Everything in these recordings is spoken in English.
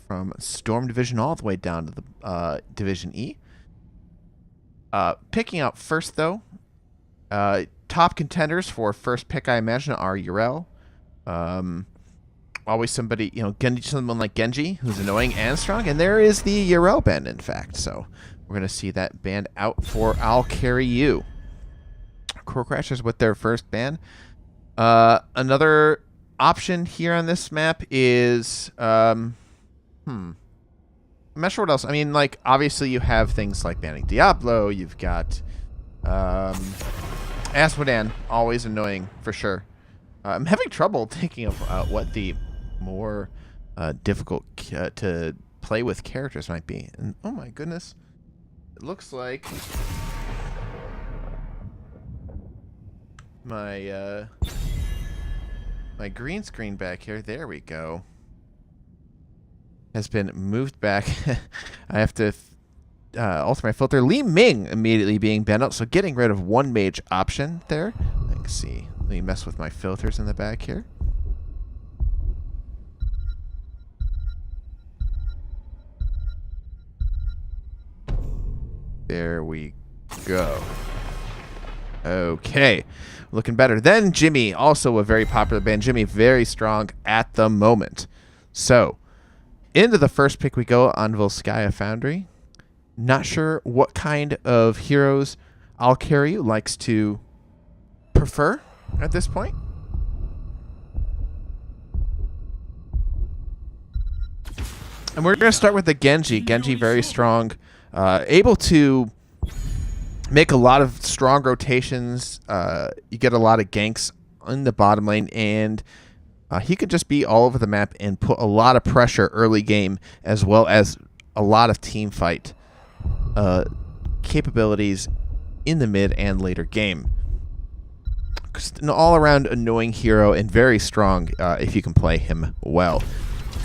from Storm Division all the way down to the Division E. Picking out first, though, top contenders for first pick, I imagine, are Yrel. Always somebody, someone like Genji, who's annoying and strong. And there is the Yrel ban, in fact. So we're going to see that banned out for I'll Carry You. Core Crashers with their first ban. Another option here on this map is... I'm not sure what else. I mean, like, obviously you have things like banning Diablo. You've got Asmodan, always annoying for sure. I'm having trouble thinking of what the more difficult to play with characters might be. And oh my goodness, it looks like my my green screen back here. There we go. Has been moved back. I have to alter my filter. Li Ming immediately being banned out, so getting rid of one mage option there. Let's see. Let me mess with my filters in the back here. There we go. Okay. Looking better. Then Jimmy, also a very popular ban. Jimmy, very strong at the moment. So, into the first pick we go on Volskaya Foundry. Not sure what kind of heroes I'll Carry You likes to prefer at this point. And we're going to start with the Genji. Genji, very strong. Able to make a lot of strong rotations. You get a lot of ganks in the bottom lane, and he could just be all over the map and put a lot of pressure early game, as well as a lot of team fight capabilities in the mid and later game. An all-around annoying hero and very strong if you can play him well.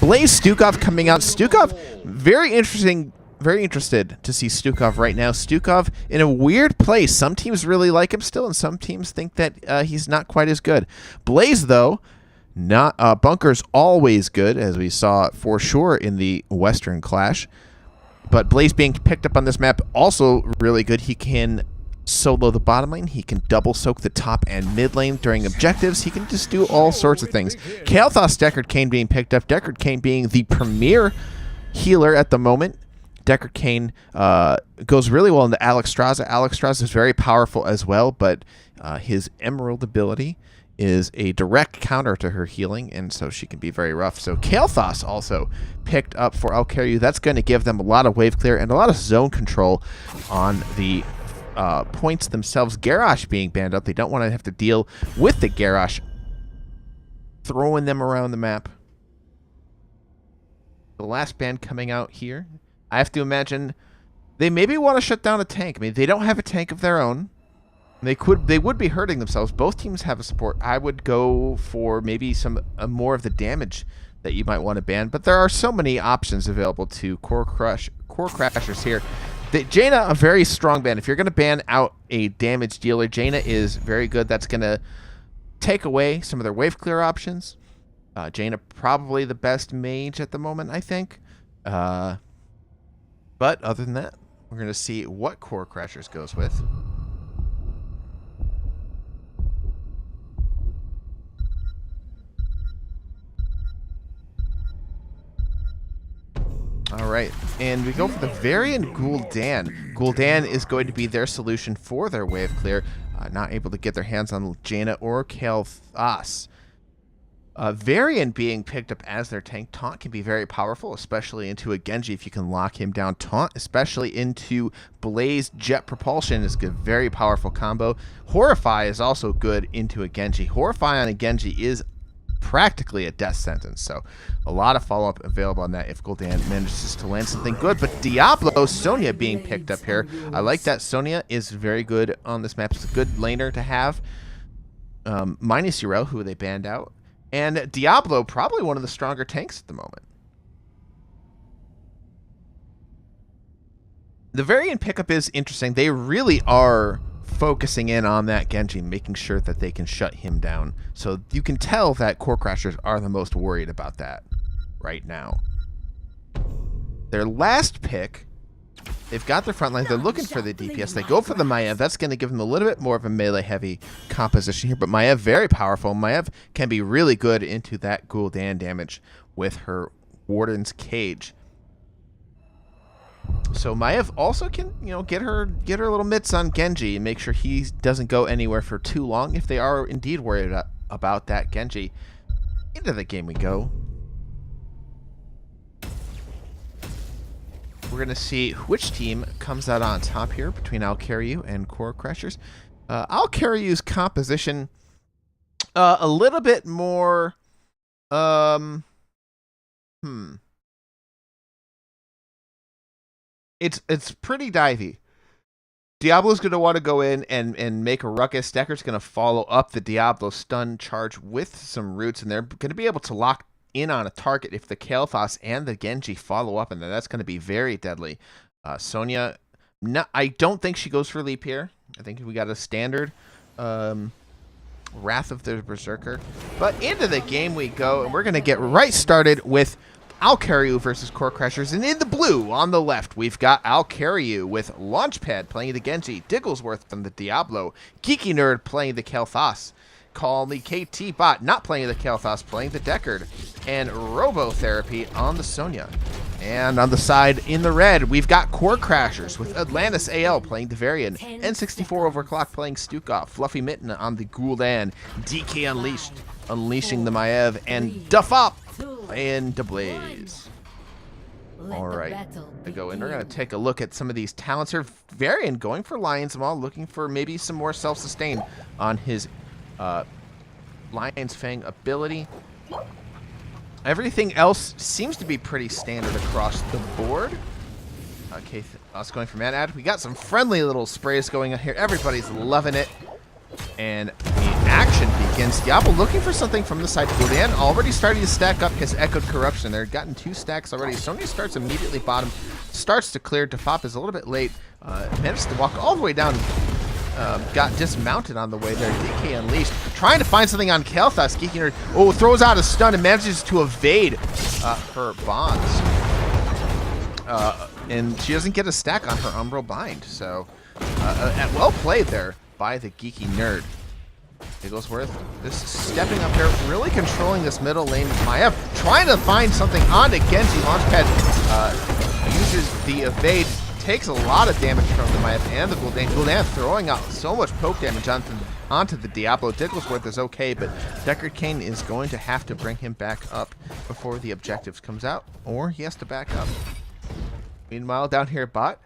Blaze Stukov coming out. Stukov, very interesting. Very interested to see Stukov right now. Stukov in a weird place. Some teams really like him still, and some teams think that he's not quite as good. Blaze, though, not Bunker's always good, as we saw for sure in the Western Clash. But Blaze being picked up on this map, also really good. He can solo the bottom lane. He can double soak the top and mid lane during objectives. He can just do all sorts of things. Kael'thas Deckard Cain being picked up. Deckard Cain being the premier healer at the moment. Deckard Cain goes really well into Alexstrasza. Alexstrasza is very powerful as well, but his Emerald ability is a direct counter to her healing, and so she can be very rough. So Kael'thas also picked up for I'll Carry You. That's going to give them a lot of wave clear and a lot of zone control on the points themselves. Garrosh being banned out. They don't want to have to deal with the Garrosh throwing them around the map. The last ban coming out here, I have to imagine they maybe want to shut down a tank. I mean, they don't have a tank of their own. They would be hurting themselves. Both teams have a support. I would go for maybe some more of the damage that you might want to ban. But there are so many options available to core crashers here. Jaina, a very strong ban. If you're going to ban out a damage dealer, Jaina is very good. That's going to take away some of their wave clear options. Jaina probably the best mage at the moment, I think. But other than that, we're going to see what Core Crashers goes with. All right, and we go for the Varian Gul'dan. Gul'dan is going to be their solution for their wave clear. Not able to get their hands on Jaina or Kael'thas. Varian being picked up as their tank. Taunt can be very powerful, especially into a Genji if you can lock him down. Taunt, especially into Blaze Jet Propulsion, is a very powerful combo. Horrify is also good into a Genji. Horrify on a Genji is practically a death sentence, so a lot of follow-up available on that if Gul'dan manages to land something good. But Diablo, Sonya being picked up here. I like that. Sonya is very good on this map. It's a good laner to have. Minus Yrel, who they banned out. And Diablo, probably one of the stronger tanks at the moment. The Varian pickup is interesting. They really are focusing in on that Genji, making sure that they can shut him down. So you can tell that Core Crashers are the most worried about that right now. their last pick. They've got their front line. They're looking for the DPS. They go for the Maiev. That's going to give them a little bit more of a melee-heavy composition here. But Maiev, very powerful. Maiev can be really good into that Gul'dan damage with her Warden's Cage. So Maiev also can, get her little mitts on Genji and make sure he doesn't go anywhere for too long if they are indeed worried about that Genji. Into the game we go. We're going to see which team comes out on top here between Alcariu and Core Crashers. Alcariu's composition, a little bit more, It's pretty divey. Diablo's going to want to go in and make a ruckus. Decker's going to follow up the Diablo stun charge with some roots, and they're going to be able to lock in on a target if the Kael'thas and the Genji follow up, and that's going to be very deadly. Sonya, I don't think she goes for leap here. I think we got a standard Wrath of the Berserker. But into the game we go, and we're going to get right started with Alcariu versus Core Crashers. And in the blue on the left, we've got Alcariu with Launchpad playing the Genji, Digglesworth from the Diablo, Geeky Nerd playing the Kael'thas, Call Me KT Bot not playing the Kael'thas, playing the Deckard, and Robotherapy on the Sonya. And on the side in the red, we've got Core Crashers with Atlantis AL playing the Varian, N64 Overclock playing Stukov, Fluffy Mitten on the Gul'dan, DK Unleashed unleashing the Maiev, and Duffop playing Blaze. Alright, to go in, we're going to take a look at some of these talents here. Varian going for Lion's Maw, looking for maybe some more self-sustain on his Lion's Fang ability. Everything else seems to be pretty standard across the board. Okay, us going for Manad. We got some friendly little sprays going on here. Everybody's loving it. And the action begins. Diablo looking for something from the side. Gul'dan already starting to stack up his Echoed Corruption. They've gotten 2 stacks already. Sony starts immediately bottom. Starts to clear. Defop is a little bit late. Manages to walk all the way down. Got dismounted on the way there. DK Unleashed. Trying to find something on Kael'thas. Geeky Nerd. Oh, throws out a stun and manages to evade her bonds. And she doesn't get a stack on her Umbral Bind. So, well played there by the Geeky Nerd. Digglesworth just stepping up here, really controlling this middle lane. Maiev trying to find something onto Genji. Launchpad uses the evade. Takes a lot of damage from the Maiev and the Gul'dan. Gul'dan throwing out so much poke damage onto the Diablo. Digglesworth is okay, but Deckard Cain is going to have to bring him back up before the objectives comes out, or he has to back up. Meanwhile, down here at bot,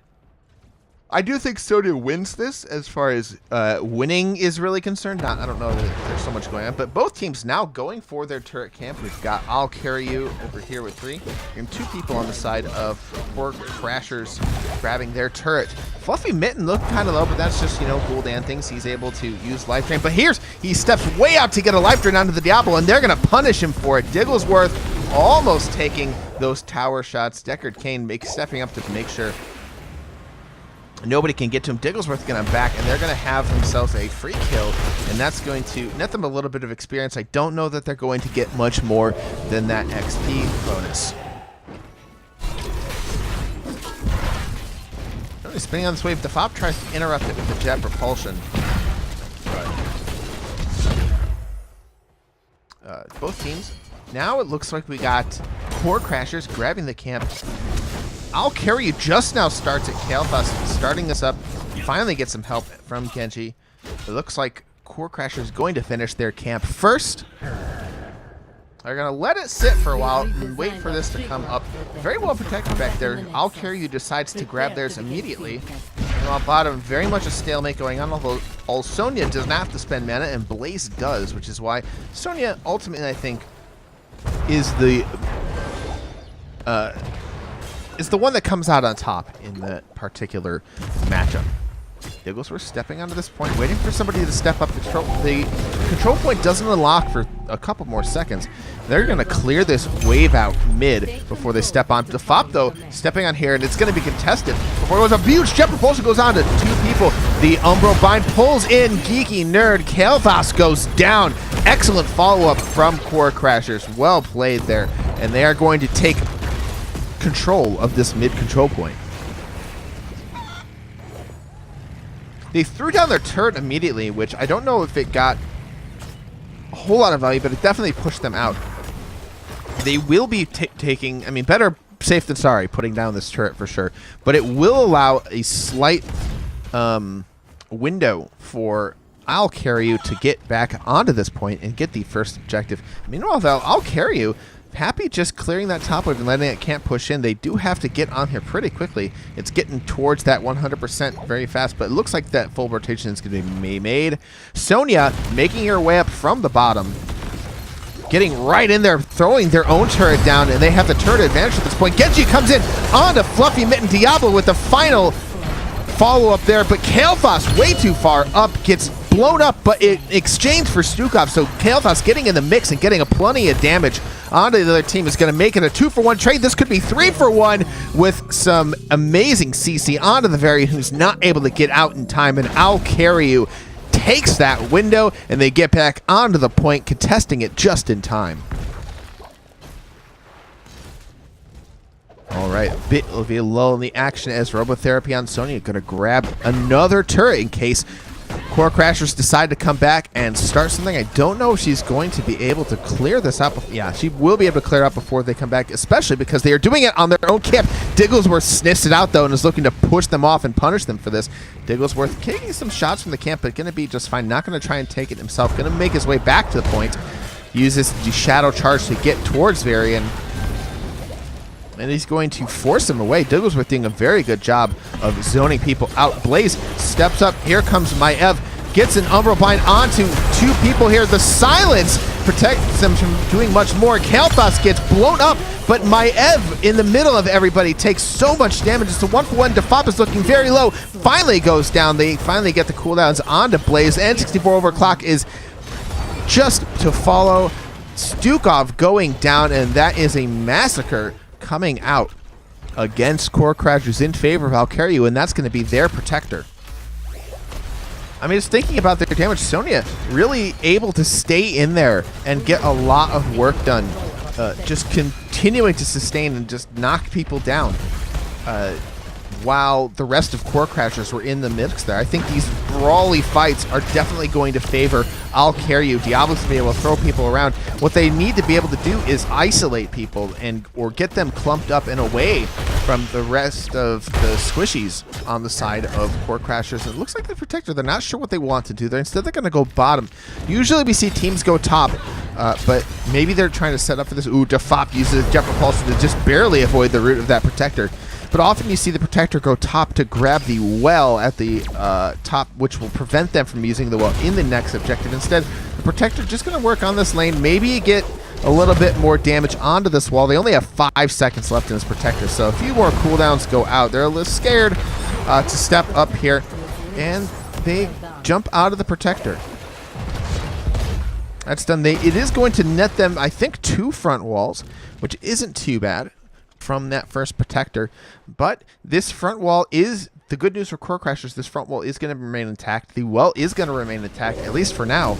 I do think Sonya wins this as far as winning is really concerned. I don't know that there's so much going on, but both teams now going for their turret camp. We've got Alcariu over here with 3. And 2 people on the side of Core Crashers grabbing their turret. Fluffy Mitten looked kind of low, but that's just, Gul'dan things. He's able to use Life Drain. But he steps way out to get a Life Drain onto the Diablo, and they're going to punish him for it. Digglesworth almost taking those tower shots. Deckard Cain stepping up to make sure nobody can get to him. Digglesworth going to back, and they're going to have themselves a free kill, and that's going to net them a little bit of experience. I don't know that they're going to get much more than that XP bonus. Really spinning on this wave. Defop tries to interrupt it with the jet propulsion. Both teams. Now it looks like we got Core Crashers grabbing the camp. Alcariu just now starts at Kael'thas, starting this up. Finally gets some help from Genji. It looks like Core Crashers is going to finish their camp first. They're going to let it sit for a while and wait for this to come up. Very well protected back there. Alcariu decides to grab theirs immediately. And on bottom, very much a stalemate going on, although Sonya does not have to spend mana, and Blaze does, which is why Sonya ultimately, I think, is the one that comes out on top in the particular matchup. Digglesworth stepping onto this point, waiting for somebody to step up. The control point doesn't unlock for a couple more seconds. They're going to clear this wave out mid before they step on. Defop, though, stepping on here, and it's going to be contested. Before it goes, a huge jet propulsion goes on to 2 people. The Umbral Bind pulls in Geeky Nerd. Kael'thas goes down. Excellent follow-up from Core Crashers. Well played there. And they are going to take control of this mid control point. They threw down their turret immediately, which I don't know if it got a whole lot of value, but it definitely pushed them out. They will be taking, I mean, better safe than sorry, putting down this turret for sure, but it will allow a slight window for I'll Carry You to get back onto this point and get the first objective. Meanwhile, though, I'll Carry You happy just clearing that top wave and letting it can't push in. They do have to get on here pretty quickly. It's getting towards that 100% very fast, but it looks like that full rotation is going to be made. Sonya making her way up from the bottom, getting right in there, throwing their own turret down, and they have the turret advantage at this point. Genji comes in onto Fluffy Mitten. Diablo with the final follow-up there, but Kael'thas way too far up, gets blown up, but in exchange for Stukov, so Kael'thas getting in the mix and getting a plenty of damage onto the other team is going to make it a 2-for-1 trade. This could be 3-for-1 with some amazing CC onto the Varian, who's not able to get out in time, and I'll Carry You takes that window, and they get back onto the point, contesting it just in time. All right, a bit of a lull in the action as Robotherapy on Sonya going to grab another turret in case Core Crashers decide to come back and start something. I don't know if she's going to be able to clear this out. Yeah, she will be able to clear it out before they come back, especially because they are doing it on their own camp. Digglesworth sniffs it out, though, and is looking to push them off and punish them for this. Digglesworth taking some shots from the camp, but going to be just fine. Not going to try and take it himself. Going to make his way back to the point. Uses the Shadow Charge to get towards Varian. And he's going to force him away. Digglesworth doing a very good job of zoning people out. Blaze steps up. Here comes Maev. Gets an Umbral Bind onto two people here. The silence protects them from doing much more. Kael'thas gets blown up, but Maev in the middle of everybody takes so much damage. It's a 1-for-1. Defop is looking very low. Finally goes down. They finally get the cooldowns onto Blaze. And 64 overclock is just to follow. Stukov going down, and that is a massacre coming out against Core Crashers in favor of I'll Carry You, and that's going to be their protector. I mean, just thinking about their damage, Sonya really able to stay in there and get a lot of work done, just continuing to sustain and just knock people down, while the rest of Core Crashers were in the mix there. I think these brawly fights are definitely going to favor I'll Carry You. Diablo's to be able to throw people around. What they need to be able to do is isolate people or get them clumped up and away from the rest of the squishies on the side of Core Crashers. And it looks like the Protector, they're not sure what they want to do there. Instead, they're going to go bottom. Usually we see teams go top, but maybe they're trying to set up for this. Ooh, Defop uses Jet Propulsion to just barely avoid the root of that Protector. But often you see the Protector go top to grab the well at the top, which will prevent them from using the well in the next objective. Instead, the Protector just going to work on this lane, maybe get a little bit more damage onto this wall. They only have 5 seconds left in this Protector, so a few more cooldowns go out. They're a little scared to step up here, and they jump out of the Protector. That's done. It is going to net them, I think, 2 front walls, which isn't too bad from that first Protector. But this front wall is the good news for Core Crashers. This front wall is going to remain intact. The well is going to remain intact, at least for now,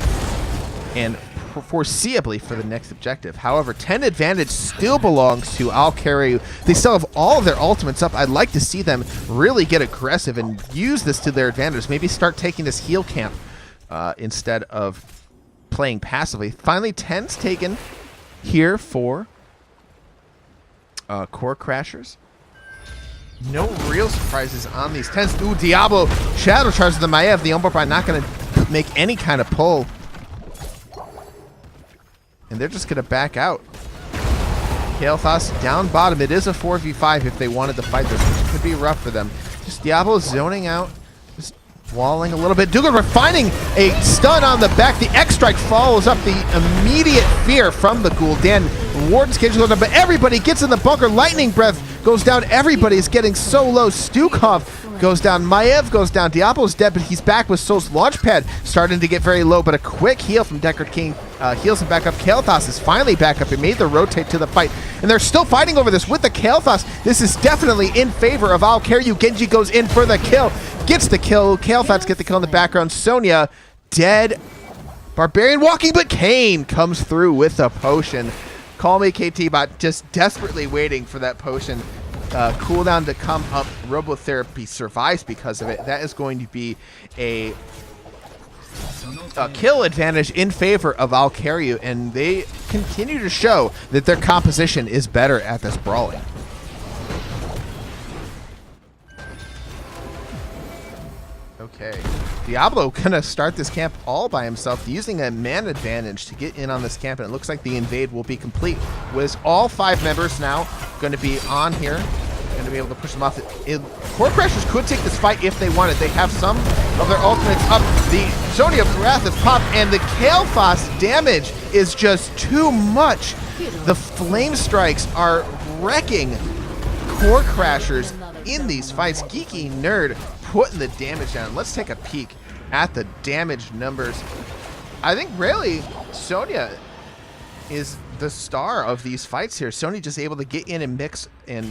and foreseeably for the next objective. However, 10 advantage still belongs to I'll Carry You. They still have all of their ultimates up. I'd like to see them really get aggressive and use this to their advantage. Maybe start taking this heal camp instead of playing passively. Finally, 10's taken here for Core Crashers. No real surprises on these 10s. Ooh, Diablo Shadow Charge the Maev. The Umbral not going to make any kind of pull. And they're just going to back out. Kael'thas down bottom. It is a 4v5 if they wanted to fight this, which could be rough for them. Just Diablo zoning out. Just walling a little bit. Dugan finding a stun on the back. The X-Strike follows up the immediate fear from the Gul'dan. Warden's cage goes down, but everybody gets in the bunker. Lightning Breath goes down. Everybody is getting so low. Stukov goes down. Maev goes down. Diablo's dead, but he's back with Soul's Launchpad starting to get very low, but a quick heal from Deckard King heals him back up. Kael'thas is finally back up. It made the rotate to the fight, and they're still fighting over this with the Kael'thas. This is definitely in favor of I'll Carry You. Genji goes in for the kill. Gets the kill. Kael'thas get the kill in the background. Sonya dead. Barbarian walking, but Kane comes through with a potion. Call me KT Bot, just desperately waiting for that potion cooldown to come up. Robotherapy survives because of it. That is going to be a kill advantage in favor of Alcariu, and they continue to show that their composition is better at this brawling. Okay, Diablo gonna start this camp all by himself, using a man advantage to get in on this camp, and it looks like the invade will be complete with all 5 members now going to be on here. Going to be able to push them off. Core Crashers could take this fight if they wanted. They have some of their ultimates up. The Sonya Wrath is popped, and the Kael'thas damage is just too much. The Flame Strikes are wrecking Core Crashers in these fights. Geeky Nerd putting the damage down. Let's take a peek at the damage numbers. I think really Sonya is the star of these fights here. Sonya just able to get in and mix and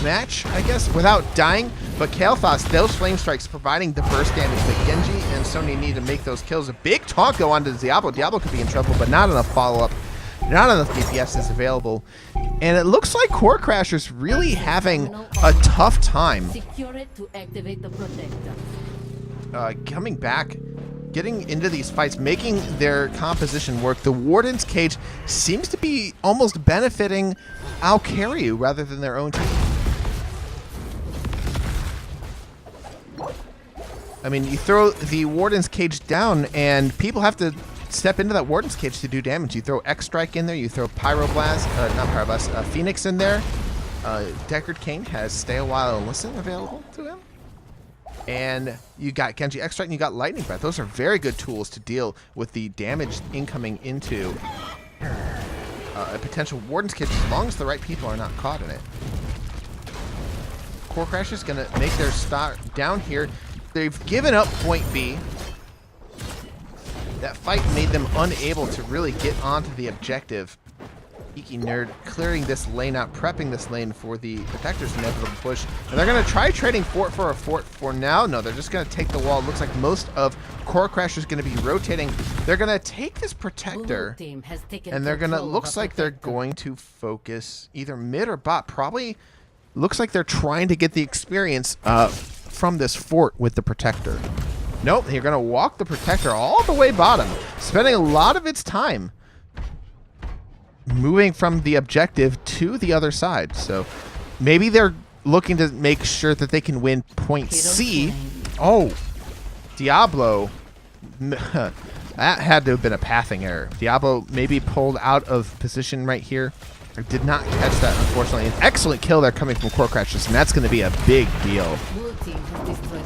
match, I guess, without dying. But Kael'thas, those flame strikes providing the burst damage that Genji and Sonya need to make those kills. A big taunt go onto Diablo. Diablo could be in trouble, but not enough follow-up. Not enough DPS is available. And it looks like Core Crashers really having a tough time coming back, getting into these fights, making their composition work. The Warden's Cage seems to be almost benefiting Alcariu rather than their own team. I mean, you throw the Warden's Cage down and people have to step into that Warden's Cage to do damage. You throw X-Strike in there, you throw Pyroblast, not Pyroblast, Phoenix in there. Deckard Cain has Stay a While and Listen available to him. And you got Genji X-Strike and you got Lightning Breath. Those are very good tools to deal with the damage incoming into a potential Warden's Cage, as long as the right people are not caught in it. Core Crashers is going to make their start down here. They've given up point B. That fight made them unable to really get onto the objective. Geeky Nerd clearing this lane out, prepping this lane for the Protector's inevitable push. And they're going to try trading fort for a fort for now. No, they're just going to take the wall. It looks like most of Core Crashers is going to be rotating. They're going to take this Protector, and they're going to, looks like they're going to focus either mid or bot. Probably looks like they're trying to get the experience from this fort with the Protector. Nope, you're going to walk the Protector all the way bottom, spending a lot of its time moving from the objective to the other side. So maybe they're looking to make sure that they can win point C. Oh, Diablo. That had to have been a pathing error. Diablo maybe pulled out of position right here. I did not catch that, unfortunately. An excellent kill there coming from Core Crashers, and that's going to be a big deal.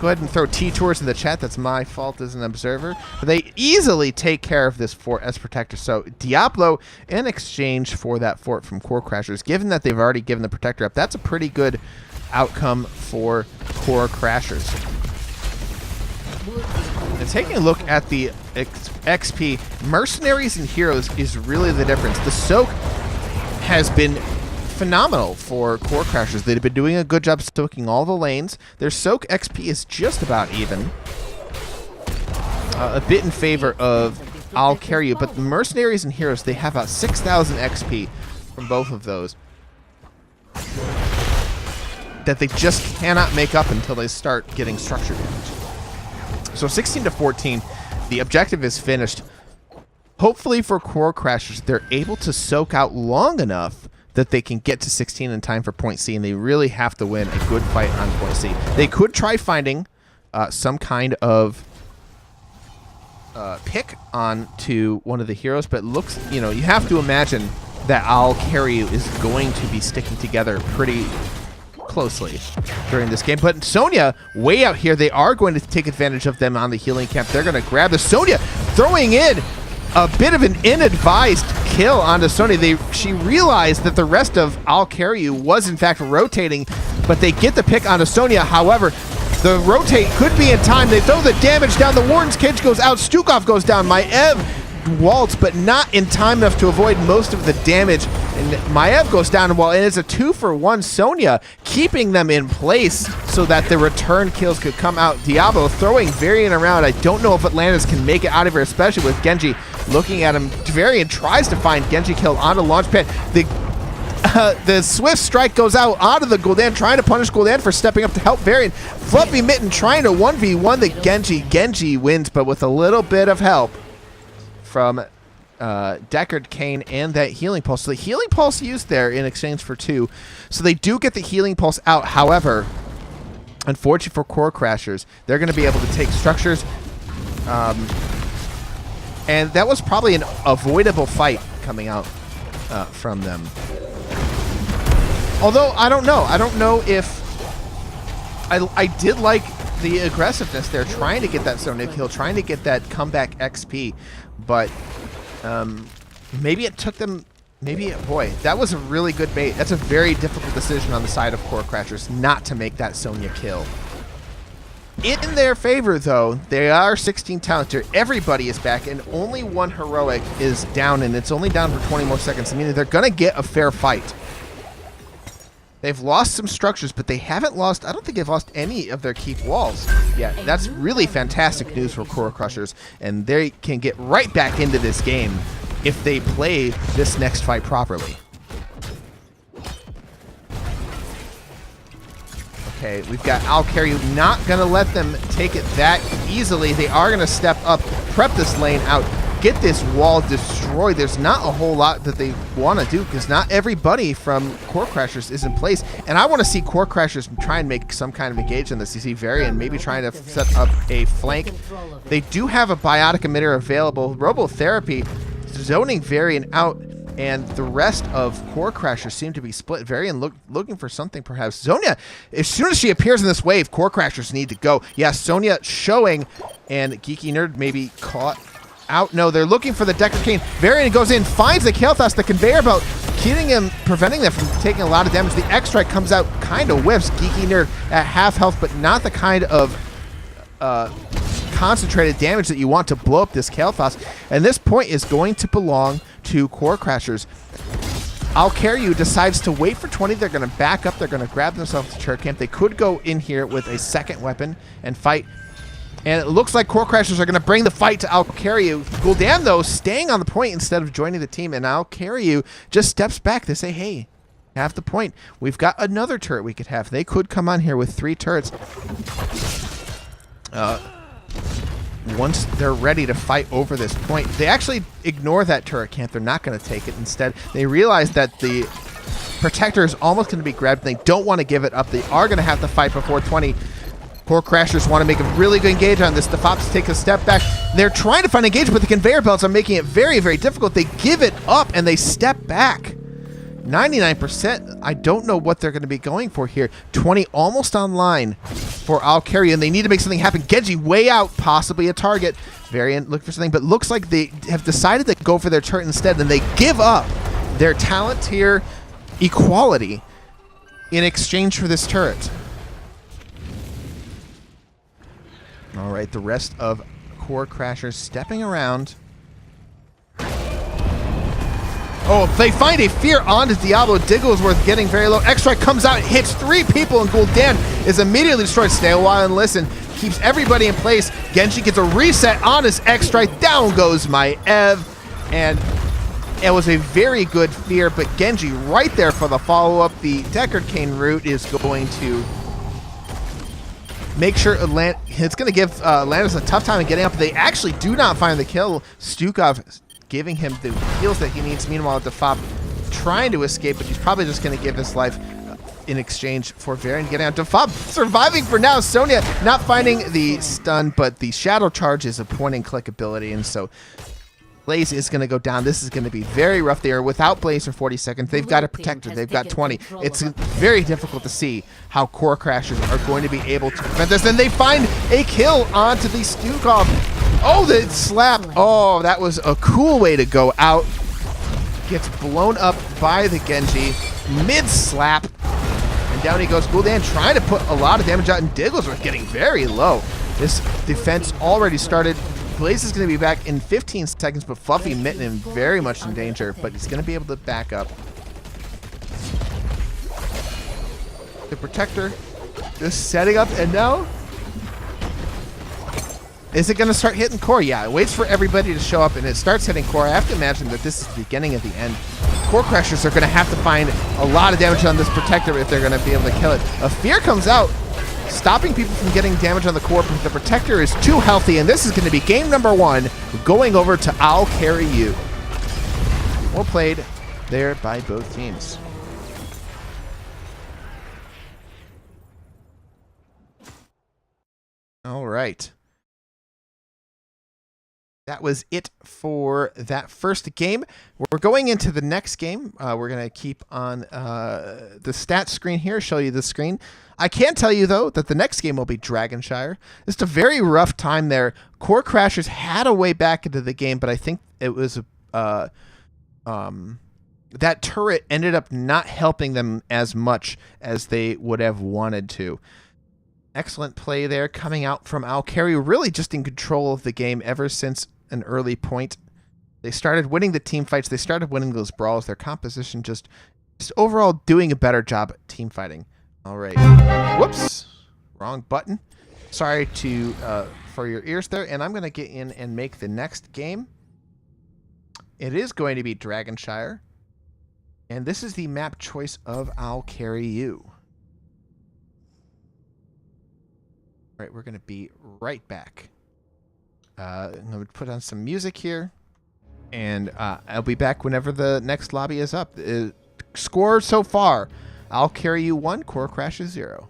Go ahead and throw T-Tours in the chat. That's my fault as an observer. But they easily take care of this fort as Protector. So Diablo, in exchange for that fort from Core Crashers, given that they've already given the Protector up, that's a pretty good outcome for Core Crashers. And taking a look at the XP, Mercenaries and Heroes is really the difference. The Soak has been phenomenal for Core Crashers. They've been doing a good job soaking all the lanes. Their Soak XP is just about even. A bit in favor of Alcariu, but the Mercenaries and Heroes, they have about 6,000 XP from both of those that they just cannot make up until they start getting structure damage. So 16 to 14, the objective is finished. Hopefully for Core Crashers, they're able to soak out long enough that they can get to 16 in time for point C, and they really have to win a good fight on point C. They could try finding some kind of pick on to one of the heroes, but it looks, you know, you have to imagine that Alcariu is going to be sticking together pretty closely during this game. But Sonya, way out here, they are going to take advantage of them on the healing camp. They're going to grab the Sonya, throwing in a bit of an inadvised kill onto Sonya. She realized that the rest of Alcariu was in fact rotating, but they get the pick onto Sonya. However, the rotate could be in time. They throw the damage down. The Warden's Cage goes out. Stukov goes down. Maev waltz, but not in time enough to avoid most of the damage. And Maev goes down, well, it is a 2-for-1 Sonya, keeping them in place so that the return kills could come out. Diablo throwing Varian around. I don't know if Atlantis can make it out of here, especially with Genji looking at him. Varian tries to find Genji kill onto Launchpad. The The Swift Strike goes out onto the Gul'dan, trying to punish Gul'dan for stepping up to help Varian. Fluffy Mitten trying to 1v1 the Genji. Genji wins, but with a little bit of help from Deckard Cain and that Healing Pulse. So the Healing Pulse used there in exchange for 2. So they do get the Healing Pulse out. However, unfortunately for Core Crashers, they're going to be able to take structures. And that was probably an avoidable fight coming out from them. Although, I don't know. I don't know if... I did like the aggressiveness there, trying to get that Sonya kill, trying to get that comeback XP. But maybe it took them... Maybe, boy, that was a really good bait. That's a very difficult decision on the side of Core Crashers not to make that Sonya kill. In their favor, though, they are 16 talented. Everybody is back, and only one heroic is down, and it's only down for 20 more seconds, meaning they're going to get a fair fight. They've lost some structures, but they haven't lost... I don't think they've lost any of their keep walls yet. That's really fantastic news for Core Crushers, and they can get right back into this game if they play this next fight properly. Okay, we've got Alcaryu not going to let them take it that easily. They are going to step up, prep this lane out, get this wall destroyed. There's not a whole lot that they want to do because not everybody from Core Crashers is in place. And I want to see Core Crashers try and make some kind of engage in this. You see Varian maybe trying to set up a flank. They do have a biotic emitter available. Robotherapy zoning Varian out. And the rest of Core Crashers seem to be split. Varian looking for something, perhaps. Sonya, as soon as she appears in this wave, Core Crashers need to go. Yeah, Sonya showing, and Geeky Nerd maybe caught out. No, they're looking for the Deckard Cain. Varian goes in, finds the Kael'thas, the conveyor belt, preventing them from taking a lot of damage. The X-Strike comes out, kind of whiffs Geeky Nerd at half health, but not the kind of concentrated damage that you want to blow up this Kael'thas. And this point is going to belong to Core Crashers. Alcaryu decides to wait for 20. They're going to back up. They're going to grab themselves to turret camp. They could go in here with a second weapon and fight. And it looks like Core Crashers are going to bring the fight to Alcaryu. Gul'dan, though, staying on the point instead of joining the team. And Alcaryu just steps back. They say, hey, have the point. We've got another turret we could have. They could come on here with 3 turrets. Once they're ready to fight over this point, they actually ignore that turret camp. They're not going to take it. Instead, they realize that the Protector is almost going to be grabbed. They don't want to give it up. They are going to have to fight before 20. Core Crashers want to make a really good engage on this. The Fops take a step back. They're trying to find engagement, but the conveyor belts are making it very, very difficult. They give it up, and they step back. 99%. I don't know what they're going to be going for here. 20 almost online for Alcaryu, and they need to make something happen. Genji way out, possibly a target. Varian looking for something, but looks like they have decided to go for their turret instead, and they give up their talent tier equality in exchange for this turret. All right, the rest of Core Crashers stepping around. Oh, they find a fear onto Diablo. Digglesworth getting very low. X-Strike comes out and hits 3 people, and Gul'dan is immediately destroyed. Stay a while and listen. Keeps everybody in place. Genji gets a reset on his X-Strike. Down goes my Ev. And it was a very good fear, but Genji right there for the follow-up. The Deckard Cain route is going to make sure it's going to give Landis a tough time in getting up. They actually do not find the kill. Stukov giving him the heals that he needs. Meanwhile, Defop trying to escape, but he's probably just going to give his life in exchange for Varian getting out. Defop surviving for now. Sonya not finding the stun, but the Shadow Charge is a point-and-click ability, and so Blaze is going to go down. This is going to be very rough. They are without Blaze for 40 seconds. They've got a Protector. They've got 20. It's very difficult to see how Core Crashers are going to be able to prevent this. And they find a kill onto the Stukov. Oh, the slap. Oh, that was a cool way to go out. Gets blown up by the Genji. Mid-slap. And down he goes. Gul'dan trying to put a lot of damage out, and Digglesworth getting very low. This defense already started. Blaze is going to be back in 15 seconds, but Fluffy Mitten very much in danger, but he's going to be able to back up. The Protector just setting up, and now is it going to start hitting Core? Yeah, it waits for everybody to show up, and it starts hitting Core. I have to imagine that this is the beginning of the end. Core Crashers are going to have to find a lot of damage on this Protector if they're going to be able to kill it. A Fear comes out, stopping people from getting damage on the core, but the Protector is too healthy, and this is going to be game number 1, going over to I'll Carry You. Well played there by both teams. All right. That was it for that first game. We're going into the next game. We're going to keep on the stats screen here, show you the screen. I can tell you, though, that the next game will be Dragonshire. It's a very rough time there. Core Crashers had a way back into the game, but I think it was that turret ended up not helping them as much as they would have wanted to. Excellent play there coming out from I'll Carry You, really just in control of the game ever since an early point. They started winning the team fights. They started winning those brawls. Their composition just overall doing a better job at team fighting. All right. Whoops. Wrong button. Sorry for your ears there. And I'm going to get in and make the next game. It is going to be Dragonshire. And this is the map choice of I'll Carry You. All right, we're going to be right back. I'm going to put on some music here, and I'll be back whenever the next lobby is up. Score so far, I'll Carry You 1, Core Crashers 0.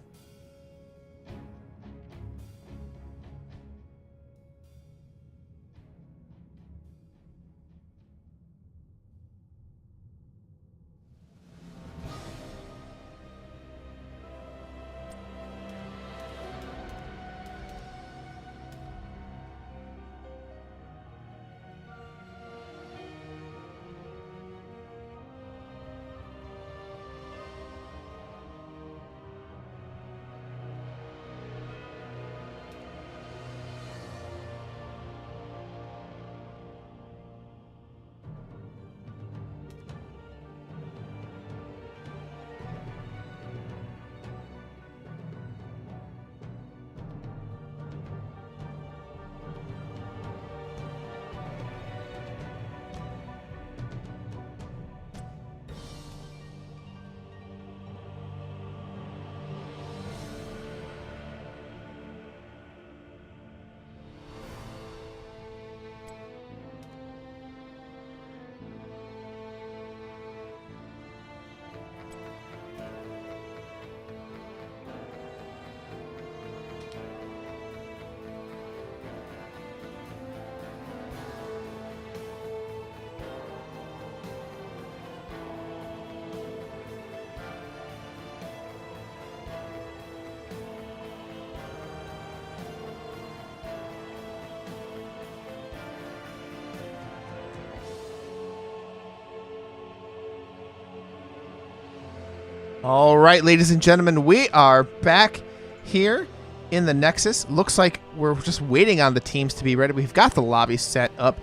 All right, ladies and gentlemen, we are back here in the Nexus. Looks like we're just waiting on the teams to be ready. We've got the lobby set up,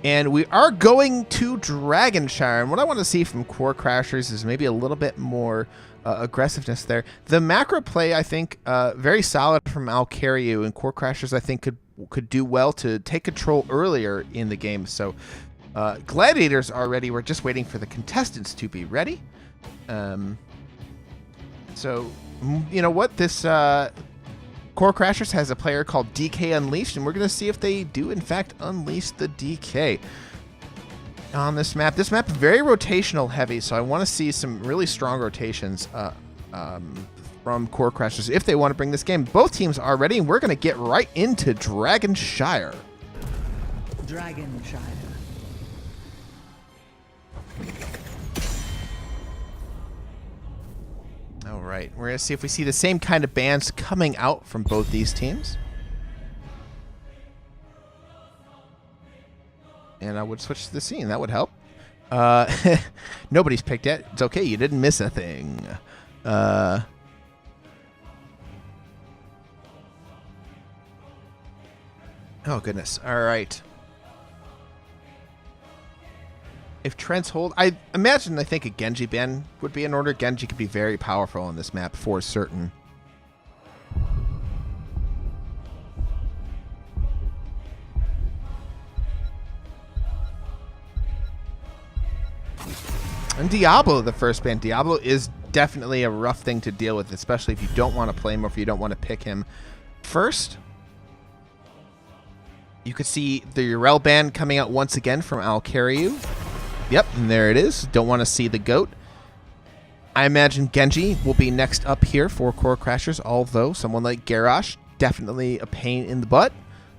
and we are going to Dragonshire. And what I want to see from Core Crashers is maybe a little bit more aggressiveness there. The macro play, I think, very solid from I'll Carry You, and Core Crashers, I think, could do well to take control earlier in the game. So Gladiators are ready. We're just waiting for the contestants to be ready. So, you know what? This Core Crashers has a player called DK Unleashed, and we're going to see if they do, in fact, unleash the DK on this map. This map is very rotational heavy, so I want to see some really strong rotations from Core Crashers if they want to bring this game. Both teams are ready, and we're going to get right into Dragonshire. Dragonshire. All right, we're going to see if we see the same kind of bands coming out from both these teams. And I would switch to the scene. That would help. Nobody's picked yet. It's okay. You didn't miss a thing. Oh, goodness. All right. If trends hold, I think a Genji ban would be in order. Genji could be very powerful on this map for certain. And Diablo, the first ban. Diablo is definitely a rough thing to deal with, especially if you don't want to play him or if you don't want to pick him first. You could see the Urel ban coming out once again from Alcariu. Yep, and there it is. Don't want to see the goat. I imagine Genji will be next up here for Core Crashers, although someone like Garrosh, definitely a pain in the butt,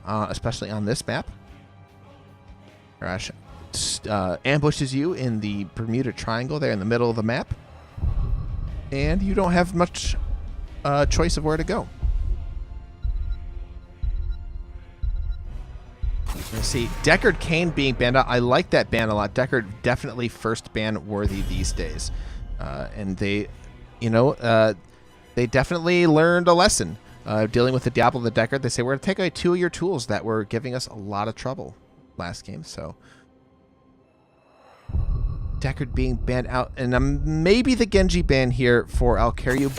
especially on this map. Garrosh ambushes you in the Bermuda Triangle there in the middle of the map, and you don't have much choice of where to go. Let's see, Deckard Cain being banned out. I like that ban a lot. Deckard definitely first ban worthy these days. And they, they definitely learned a lesson dealing with the Diablo and the Deckard. They say, we're going to take away 2 of your tools that were giving us a lot of trouble last game. So Deckard being banned out. And maybe the Genji ban here for Alcariu.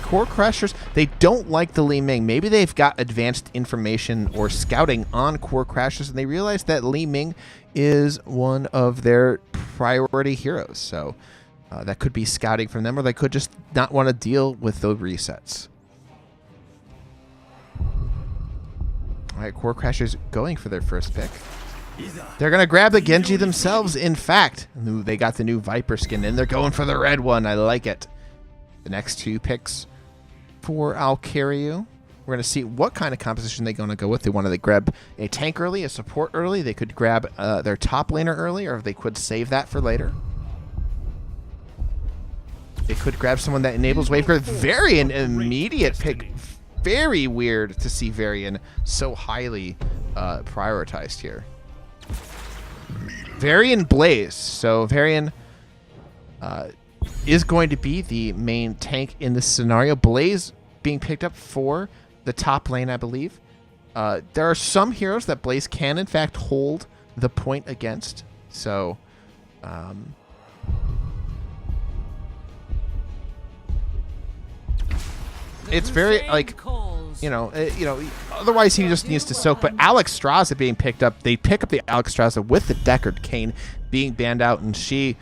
Core Crashers, they don't like the Li Ming. Maybe they've got advanced information or scouting on Core Crashers, and they realize that Li Ming is one of their priority heroes. So that could be scouting from them, or they could just not want to deal with those resets. All right, Core Crashers going for their first pick. They're going to grab the Genji themselves, in fact. Ooh, they got the new Viper skin, and they're going for the red one. I like it. The next 2 picks for Alcariu. We're going to see what kind of composition they're going to go with. They wanted to grab a tank early, a support early. They could grab their top laner early, or they could save that for later. They could grab someone that enables wave growth. Varian, immediate pick. Very weird to see Varian so highly prioritized here. Varian Blaze. So Varian is going to be the main tank in this scenario. Blaze being picked up for the top lane, I believe. There are some heroes that Blaze can, in fact, hold the point against. So, it's very, like, otherwise he just needs to soak. But Alex Straza being picked up, they pick up the Alex Straza with the Deckard Cain being banned out, and she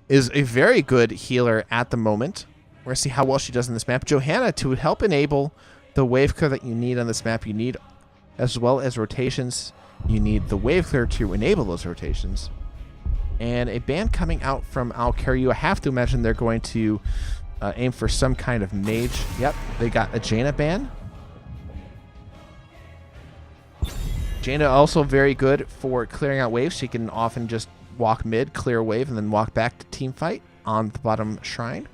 is a very good healer at the moment. We're going to see how well she does in this map. Johanna, to help enable the wave clear that you need on this map, you need, as well as rotations, you need the wave clear to enable those rotations. And a ban coming out from Alcariu. I have to imagine they're going to aim for some kind of mage. Yep, they got a Jaina ban. Jaina also very good for clearing out waves. She can often just walk mid, clear a wave, and then walk back to team fight on the bottom shrine.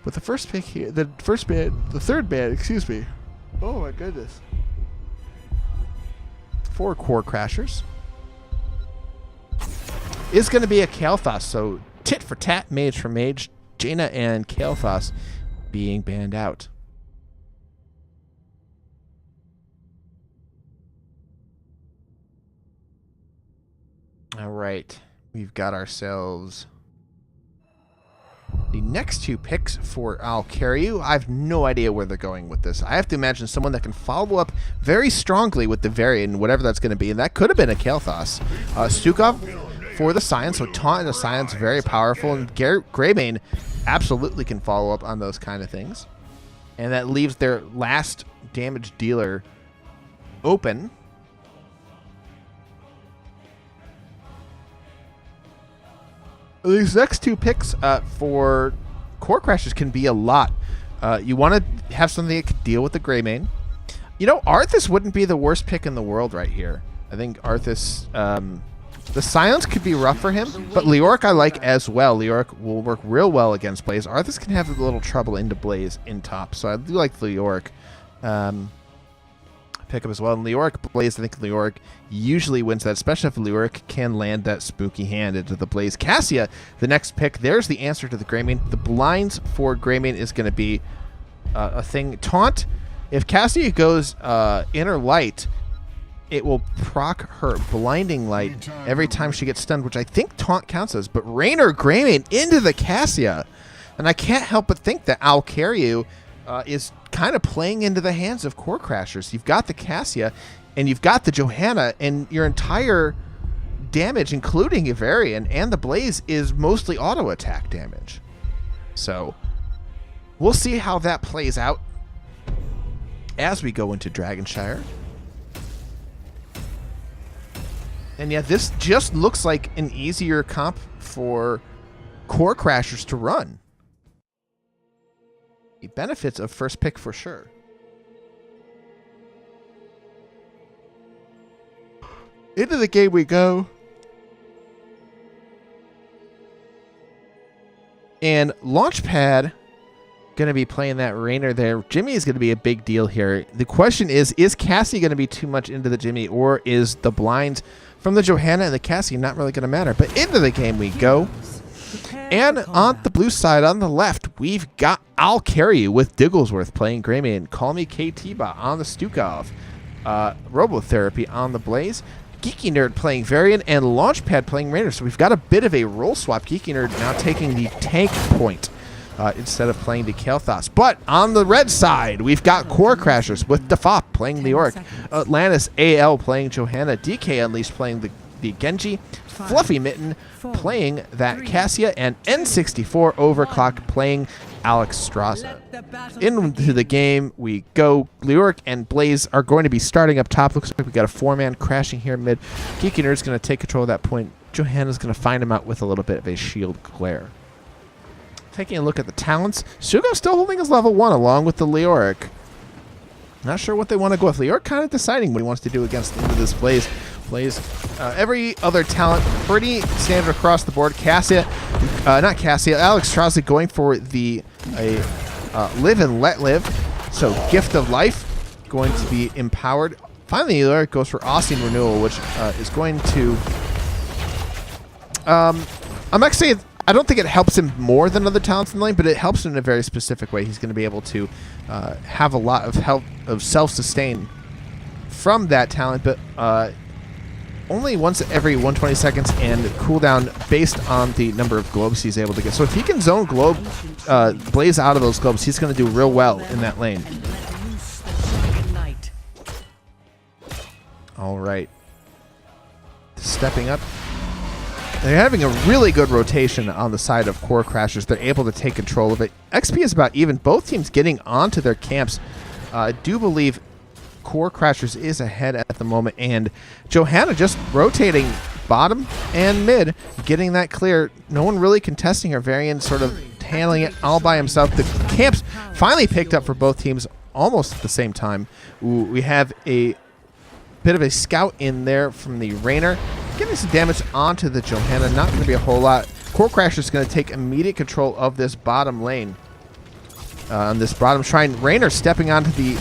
With the first pick here, the third ban, excuse me. Oh my goodness. 4 Core Crashers is going to be a Kael'thas, so tit for tat, mage for mage. Jaina and Kael'thas being banned out. All right, we've got ourselves the next 2 picks for Alcariu. I have no idea where they're going with this. I have to imagine someone that can follow up very strongly with the Varian, whatever that's going to be, and that could have been a Kael'thas. Stukov for the Science, so Taunt and the Science, very powerful, and Greymane absolutely can follow up on those kind of things. And that leaves their last damage dealer open. These next 2 picks for Core Crashers can be a lot. You want to have something that can deal with the Greymane. Arthas wouldn't be the worst pick in the world right here. I think Arthas, the Silence could be rough for him, but Leoric I like as well. Leoric will work real well against Blaze. Arthas can have a little trouble into Blaze in top, so I do like Leoric pick up as well. And Leoric Blaze, I think Leoric usually wins that, especially if Leoric can land that spooky hand into the Blaze. Cassia, the next pick, there's the answer to the Greymane. The blinds for Greymane is going to be a thing. Taunt, if Cassia goes Inner Light, it will proc her Blinding Light every time she gets stunned, which I think Taunt counts as. But Raynor Greymane into the Cassia. And I can't help but think that Alcariu is kind of playing into the hands of Core Crashers. You've got the Cassia, and you've got the Johanna, and your entire damage, including Ivarian, and the Blaze is mostly auto attack damage. So we'll see how that plays out as we go into Dragonshire. And yeah, this just looks like an easier comp for Core Crashers to run. The benefits of first pick for sure. Into the game we go. And Launchpad going to be playing that Rainer there. Jimmy is going to be a big deal here. The question is Cassie going to be too much into the Jimmy, or is the blind from the Johanna and the Cassie not really going to matter? But into the game we go. And on the blue side, on the left, we've got I'll Carry You with Digglesworth playing Greymane. Call Me KT-Bot on the Stukov. Robotherapy on the Blaze. Geeky Nerd playing Varian, and Launchpad playing Rainer. So we've got a bit of a role swap. Geeky Nerd now taking the tank point instead of playing the Kael'thas. But on the red side, we've got Core Crashers with Defop playing the Oric. Atlantis AL playing Johanna. DK Unleashed playing the Genji. Fluffy Mitten playing that Cassia, and N64 Overclock playing Alex Straza. Into the game we go. Leoric and Blaze are going to be starting up top. Looks like we got a 4-man crashing here mid. Geeky Nerd's going to take control of that point. Johanna's going to find him out with a little bit of a shield glare. Taking a look at the talents, Sugo still holding his level 1 along with the Leoric. Not sure what they want to go with. Leoric kind of deciding what he wants to do against into this Blaze. Every other talent pretty standard across the board. Cassia, not Cassia, Alex Straza going for the Live and Let Live. So Gift of Life going to be empowered. Finally, Leoric goes for Austin Renewal, which is going to... I'm actually... I don't think it helps him more than other talents in the lane, but it helps him in a very specific way. He's going to be able to have a lot of help of self-sustain from that talent, but only once every 120 seconds and cooldown based on the number of globes he's able to get. So if he can zone globe Blaze out of those globes, he's going to do real well in that lane. All right. Stepping up. They're having a really good rotation on the side of Core Crashers. They're able to take control of it. XP is about even. Both teams getting onto their camps. I do believe Core Crashers is ahead at the moment, and Johanna just rotating bottom and mid, getting that clear. No one really contesting her. Varian sort of handling it all by himself. The camps finally picked up for both teams almost at the same time. Ooh, we have a bit of a scout in there from the Rainer, getting some damage onto the Johanna. Not going to be a whole lot. Core Crasher is going to take immediate control of this bottom lane. On this bottom shrine, Rainer stepping onto the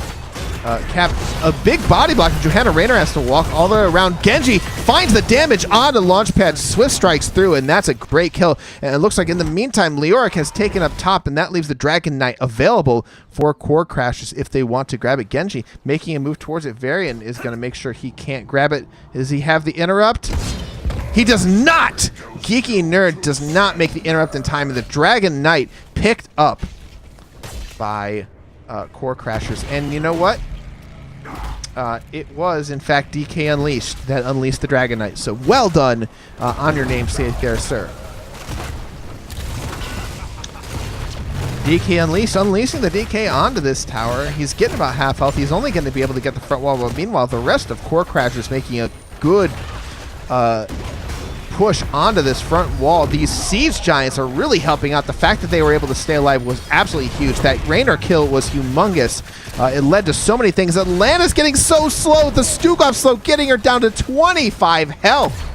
cap. A big body block. Johanna Rainer has to walk all the way around. Genji finds the damage on the Launchpad. Swift strikes through, and that's a great kill. And it looks like in the meantime, Leoric has taken up top, and that leaves the Dragon Knight available for Core Crashers if they want to grab it. Genji making a move towards it. Varian is going to make sure he can't grab it. Does he have the interrupt? He does not! Geeky Nerd does not make the interrupt in time, and the Dragon Knight picked up by Core Crashers. And you know what? It was, in fact, DK Unleashed that unleashed the Dragon Knight. So well done on your namesake there, sir. DK Unleashed, unleashing the DK onto this tower. He's getting about half health. He's only going to be able to get the front wall, but meanwhile, the rest of Core Crashers making a good push onto this front wall. These Siege Giants are really helping out. The fact that they were able to stay alive was absolutely huge. That Rainer kill was humongous. It led to so many things. Atlanta's getting so slow. The Stukov slow, getting her down to 25 health.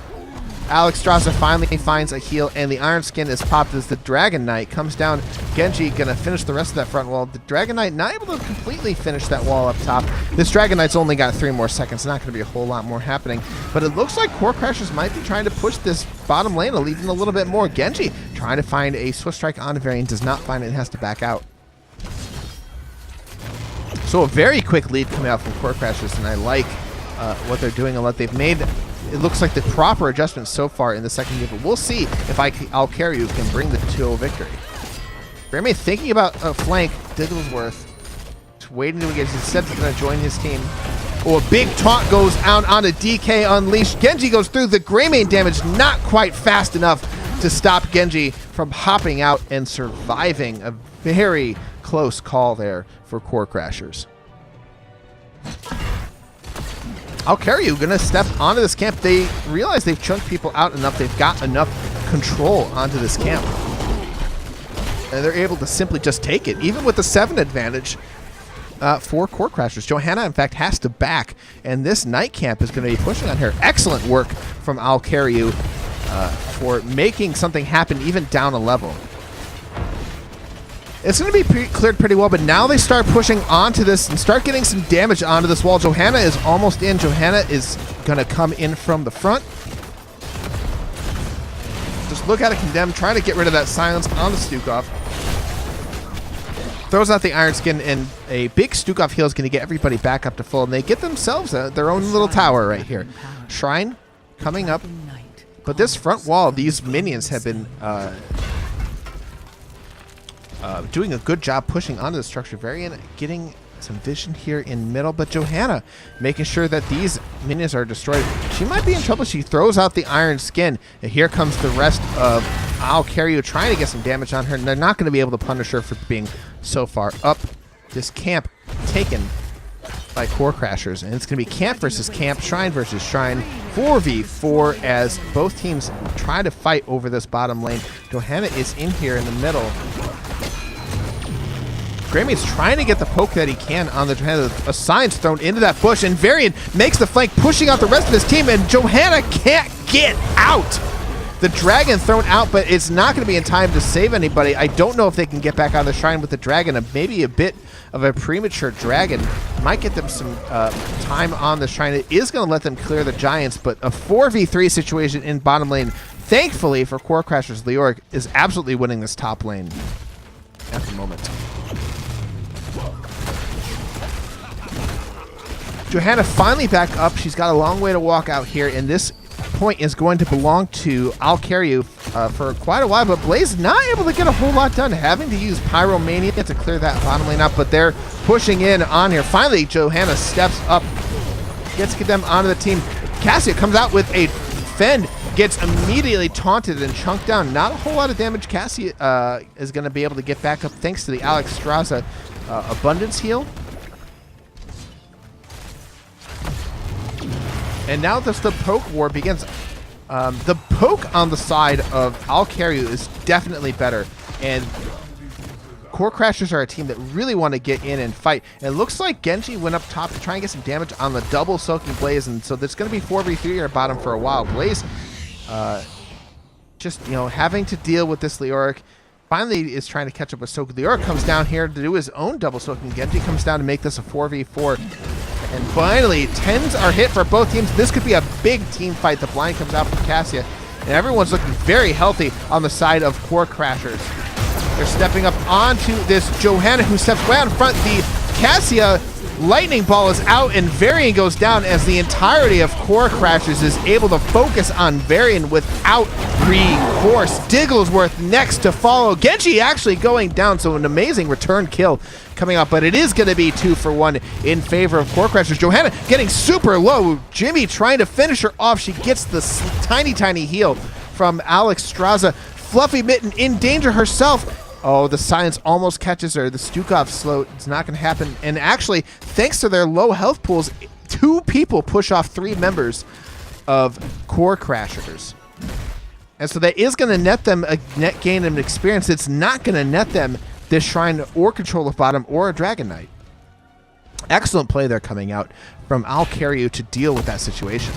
Alex Straza finally finds a heal, and the Iron Skin is popped as the Dragon Knight comes down. Genji gonna finish the rest of that front wall. The Dragon Knight not able to completely finish that wall up top. This Dragon Knight's only got 3 more seconds. Not gonna be a whole lot more happening, but it looks like Core Crashers might be trying to push this bottom lane even a little bit more. Genji trying to find a Swift Strike on Varian, does not find it and has to back out. So a very quick lead coming out from Core Crashers, and I like what they're doing and what they've made. It looks like the proper adjustments so far in the second game, but we'll see if I'll Carry You can bring the 2-0 victory. Grammy thinking about a flank. Digglesworth just waiting to engage. Instead, he's going to join his team. Oh, a big taunt goes out onto DK Unleashed. Genji goes through the Greymane damage, not quite fast enough to stop Genji from hopping out and surviving. A very close call there for Core Crashers. I'll carry you, gonna step onto this camp. They realize they've chunked people out enough. They've got enough control onto this camp. And they're able to simply just take it, even with the 7 advantage for Core Crashers. Johanna, in fact, has to back, and this night camp is going to be pushing on her. Excellent work from I'll Carry You for making something happen even down a level. It's going to be cleared pretty well, but now they start pushing onto this and start getting some damage onto this wall. Johanna is almost in. Johanna is going to come in from the front. Just look at it, Condemn, trying to get rid of that silence on the Stukov. Throws out the Iron Skin, and a big Stukov heal is going to get everybody back up to full, and they get themselves their own little tower right here. Shrine coming up, but this front wall, these minions have been doing a good job pushing onto the structure. Varian getting some vision here in middle, but Johanna making sure that these minions are destroyed. She might be in trouble. She throws out the Iron Skin, and here comes the rest of I'll Carry You trying to get some damage on her, and they're not going to be able to punish her for being so far up. This camp taken by Core Crashers, and it's going to be camp versus camp, shrine versus shrine, 4v4 as both teams try to fight over this bottom lane. Johanna is in here in the middle. Graymane's trying to get the poke that he can on the Johanna. A sign's thrown into that bush, and Varian makes the flank, pushing out the rest of his team, and Johanna can't get out. The dragon thrown out, but it's not going to be in time to save anybody. I don't know if they can get back on the shrine with the dragon. Maybe a bit of a premature dragon might get them some time on the shrine. It is going to let them clear the giants, but a 4v3 situation in bottom lane. Thankfully for Core Crashers, Leoric is absolutely winning this top lane at the moment. Johanna finally back up. She's got a long way to walk out here, and this point is going to belong to I'll Carry You for quite a while, but Blaze not able to get a whole lot done, having to use Pyromania to clear that bottom lane up, but they're pushing in on here. Finally, Johanna steps up, gets them onto the team. Cassia comes out with a fend, gets immediately taunted and chunked down. Not a whole lot of damage. Cassia is going to be able to get back up thanks to the Alex Straza abundance heal. And now the poke war begins. The poke on the side of I'll Carry You is definitely better. And Core Crashers are a team that really want to get in and fight. And it looks like Genji went up top to try and get some damage on the double soaking Blaze. And so there's going to be 4v3 at bottom for a while. Blaze just, having to deal with this Leoric. Finally is trying to catch up with Soak. Leoric comes down here to do his own double soaking. Genji comes down to make this a 4v4. And finally, 10s are hit for both teams. This could be a big team fight. The blind comes out from Cassia, and everyone's looking very healthy on the side of Core Crashers. They're stepping up onto this Johanna, who steps way out in front. The Cassia lightning ball is out, and Varian goes down as the entirety of Core Crashers is able to focus on Varian without recourse. Digglesworth next to follow. Genji actually going down, so an amazing return kill coming up, but it is going to be 2-for-1 in favor of Core Crashers. Johanna getting super low. Jimmy trying to finish her off. She gets the tiny heal from Alex Straza. Fluffy Mitten in danger herself. Oh, the Science almost catches her. The Stukov slow. It's not going to happen. And actually, thanks to their low health pools, 2 people push off 3 members of Core Crashers. And so that is going to net them a net gain of experience. It's not going to net them this Shrine or Control of Bottom or a Dragon Knight. Excellent play there coming out from I'll Carry You to deal with that situation.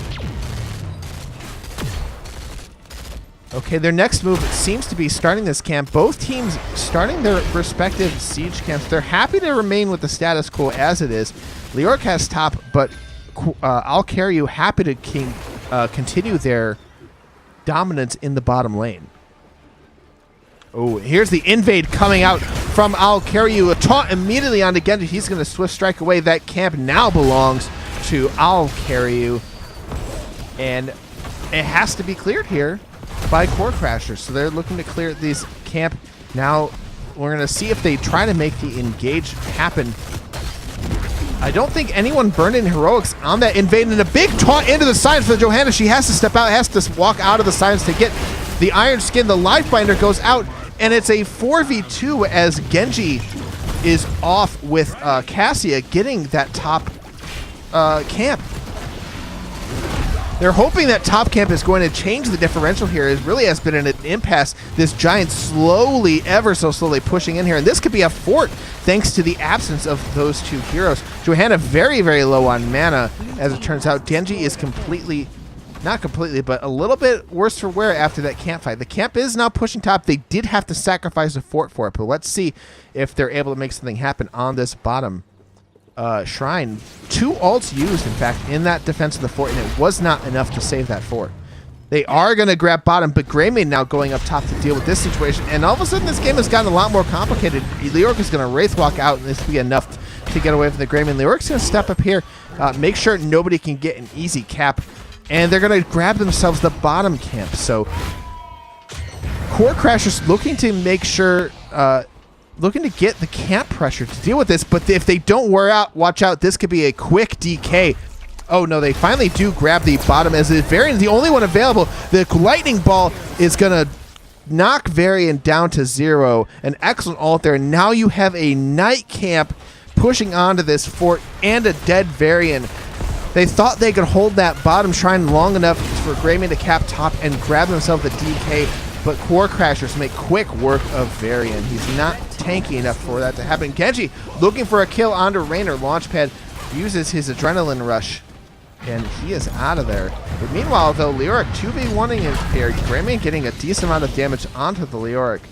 Okay, their next move seems to be starting this camp. Both teams starting their respective siege camps. They're happy to remain with the status quo as it is. Leoric has top, but I'll Carry You happy to continue their dominance in the bottom lane. Oh, here's the invade coming out from I'll Carry You. A taunt immediately onto Genji. He's going to swift strike away. That camp now belongs to I'll Carry You. And it has to be cleared here by Core Crashers. So they're looking to clear these camp. Now we're going to see if they try to make the engage happen. I don't think anyone burned in heroics on that invade, and a big taunt into the Science for Johanna. She has to step out, has to walk out of the Science to get the Iron Skin. The Life-Binder goes out, and it's a 4v2 as Genji is off with Cassia getting that top camp. They're hoping that top camp is going to change the differential here. It really has been an impasse. This Giant slowly, ever so slowly pushing in here. And this could be a fort thanks to the absence of those two heroes. Johanna very, very low on mana. As it turns out, Genji is completely, not completely, but a little bit worse for wear after that camp fight. The camp is now pushing top. They did have to sacrifice a fort for it. But let's see if they're able to make something happen on this bottom shrine. 2 ults used, in fact, in that defense of the fort, and it was not enough to save that fort. They are going to grab bottom, but Greymane now going up top to deal with this situation, and all of a sudden this game has gotten a lot more complicated. Leoric is going to Wraith Walk out, and this will be enough to get away from the Greymane. Leoric's going to step up here, make sure nobody can get an easy cap, and they're going to grab themselves the bottom camp. So Core Crashers looking to make sure looking to get the camp pressure to deal with this, but if they don't watch out, this could be a quick DK. Oh no, they finally do grab the bottom as the Varian is the only one available. The Lightning Ball is going to knock Varian down to 0. An excellent ult there. Now you have a Night Camp pushing onto this fort and a dead Varian. They thought they could hold that bottom shrine long enough for Greymane to cap top and grab themselves the DK, but Core Crashers make quick work of Varian. He's not tanky enough for that to happen. Genji looking for a kill onto Raynor. Launchpad uses his adrenaline rush, and he is out of there. But meanwhile, though, Leoric 2v1ing his pair. Greymane getting a decent amount of damage onto the Leoric.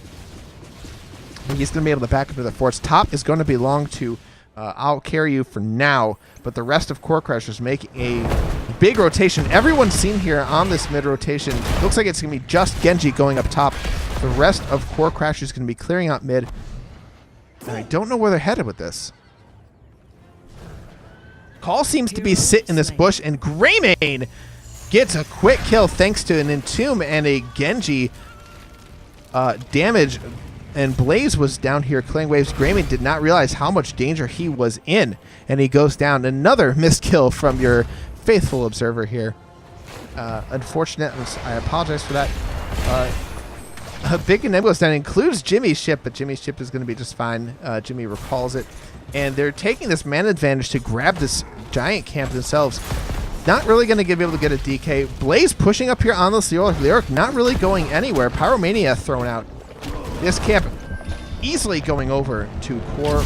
And he's going to be able to back up to the forts. Top is going to belong to I'll carry you for now, but the rest of Core Crashers making a big rotation. Everyone's seen here on this mid rotation. Looks like it's going to be just Genji going up top. The rest of Core Crashers is going to be clearing out mid. And I don't know where they're headed with this. Call seems to be sit in this bush, and Greymane gets a quick kill thanks to an Entomb and a Genji damage. And Blaze was down here clearing waves. Greymane did not realize how much danger he was in, and he goes down. Another missed kill from your faithful observer here. Unfortunate. I apologize for that. A big nebulous down includes Jimmy's ship, but Jimmy's ship is going to be just fine. Jimmy recalls it, and they're taking this mana advantage to grab this giant camp themselves. Not really going to be able to get a DK. Blaze pushing up here on the Leoric, not really going anywhere. Pyromania thrown out. This camp easily going over to Core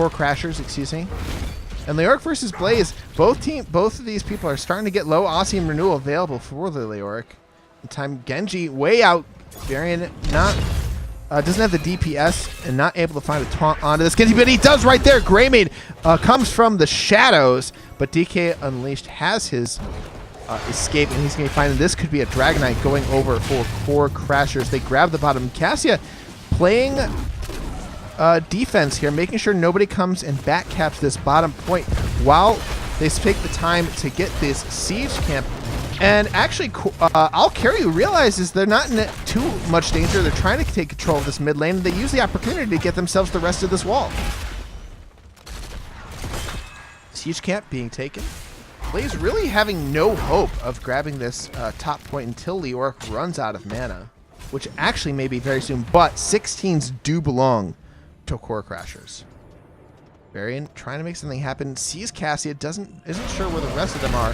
Crashers, excuse me. And Leoric versus Blaze, both of these people are starting to get low Ossium Renewal available for the Leoric. In time, Genji way out. Varian not doesn't have the DPS and not able to find a taunt onto this Genji, but he does right there. Greymane comes from the shadows, but DK Unleashed has his escape, and he's going to find this could be a Dragonite going over for Core Crashers. They grab the bottom. Cassia playing defense here, making sure nobody comes and backcaps this bottom point while they take the time to get this siege camp. And actually, I'll Carry You realizes they're not in too much danger. They're trying to take control of this mid lane, and they use the opportunity to get themselves the rest of this wall. Siege camp being taken. Blaze really having no hope of grabbing this top point until Leoric runs out of mana, which actually may be very soon, but 16s do belong to Core Crashers. Varian trying to make something happen, sees Cassia, isn't sure where the rest of them are.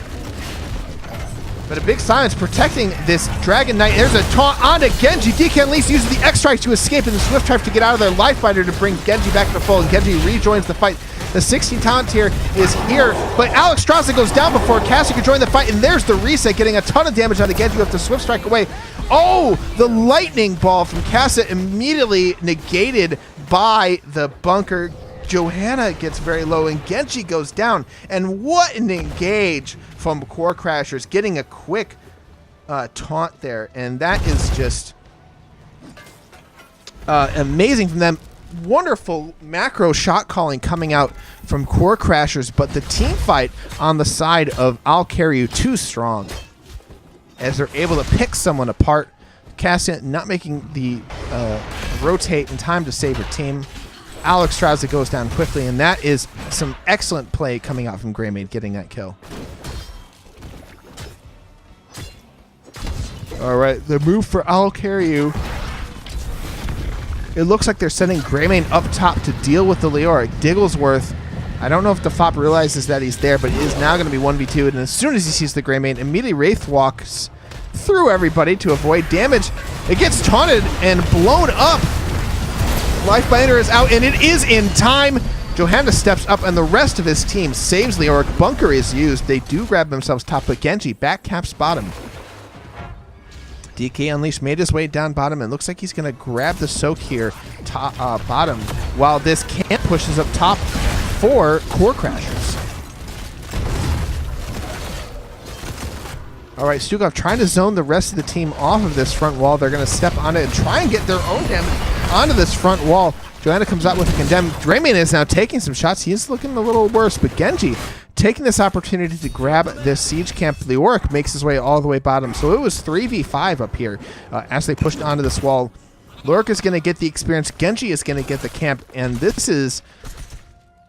But a big silence protecting this Dragon Knight. There's a taunt onto Genji. DK Unleashed uses the X-Strike to escape, and the Swift Drive to get out of their Life Fighter to bring Genji back to the fold. Genji rejoins the fight. The 16 talent tier is here, but Alex Strasser goes down before Cassie can join the fight, and there's the reset, getting a ton of damage on the Genji with the Swift Strike away. Oh, the Lightning Ball from Cassia immediately negated by the bunker. Johanna gets very low, and Genji goes down. And what an engage from Core Crashers, getting a quick taunt there, and that is just amazing from them. Wonderful macro shot calling coming out from Core Crashers, but the team fight on the side of I'll Carry You too strong as they're able to pick someone apart. Cassia not making the rotate in time to save her team. Alex Strauza goes down quickly, and that is some excellent play coming out from Greymane getting that kill. All right, the move for I'll Carry You. It looks like they're sending Greymane up top to deal with the Leoric. Digglesworth, I don't know if the Fop realizes that he's there, but he is now going to be 1v2'd, and as soon as he sees the Greymane, immediately Wraith walks through everybody to avoid damage. It gets taunted and blown up. Lifebinder is out, and it is in time. Johanna steps up, and the rest of his team saves Leoric. Bunker is used. They do grab themselves top, but Genji back caps bottom. DK Unleashed made his way down bottom, and looks like he's going to grab the soak here top, bottom, while this camp pushes up top for Core Crashers. All right, Stukov trying to zone the rest of the team off of this front wall. They're going to step on it and try and get their own damage onto this front wall. Joanna comes out with a condemn. Greymane is now taking some shots. He is looking a little worse, but Genji taking this opportunity to grab this siege camp. Leoric makes his way all the way bottom. So it was 3v5 up here as they pushed onto this wall. Leoric is going to get the experience. Genji is going to get the camp, and this is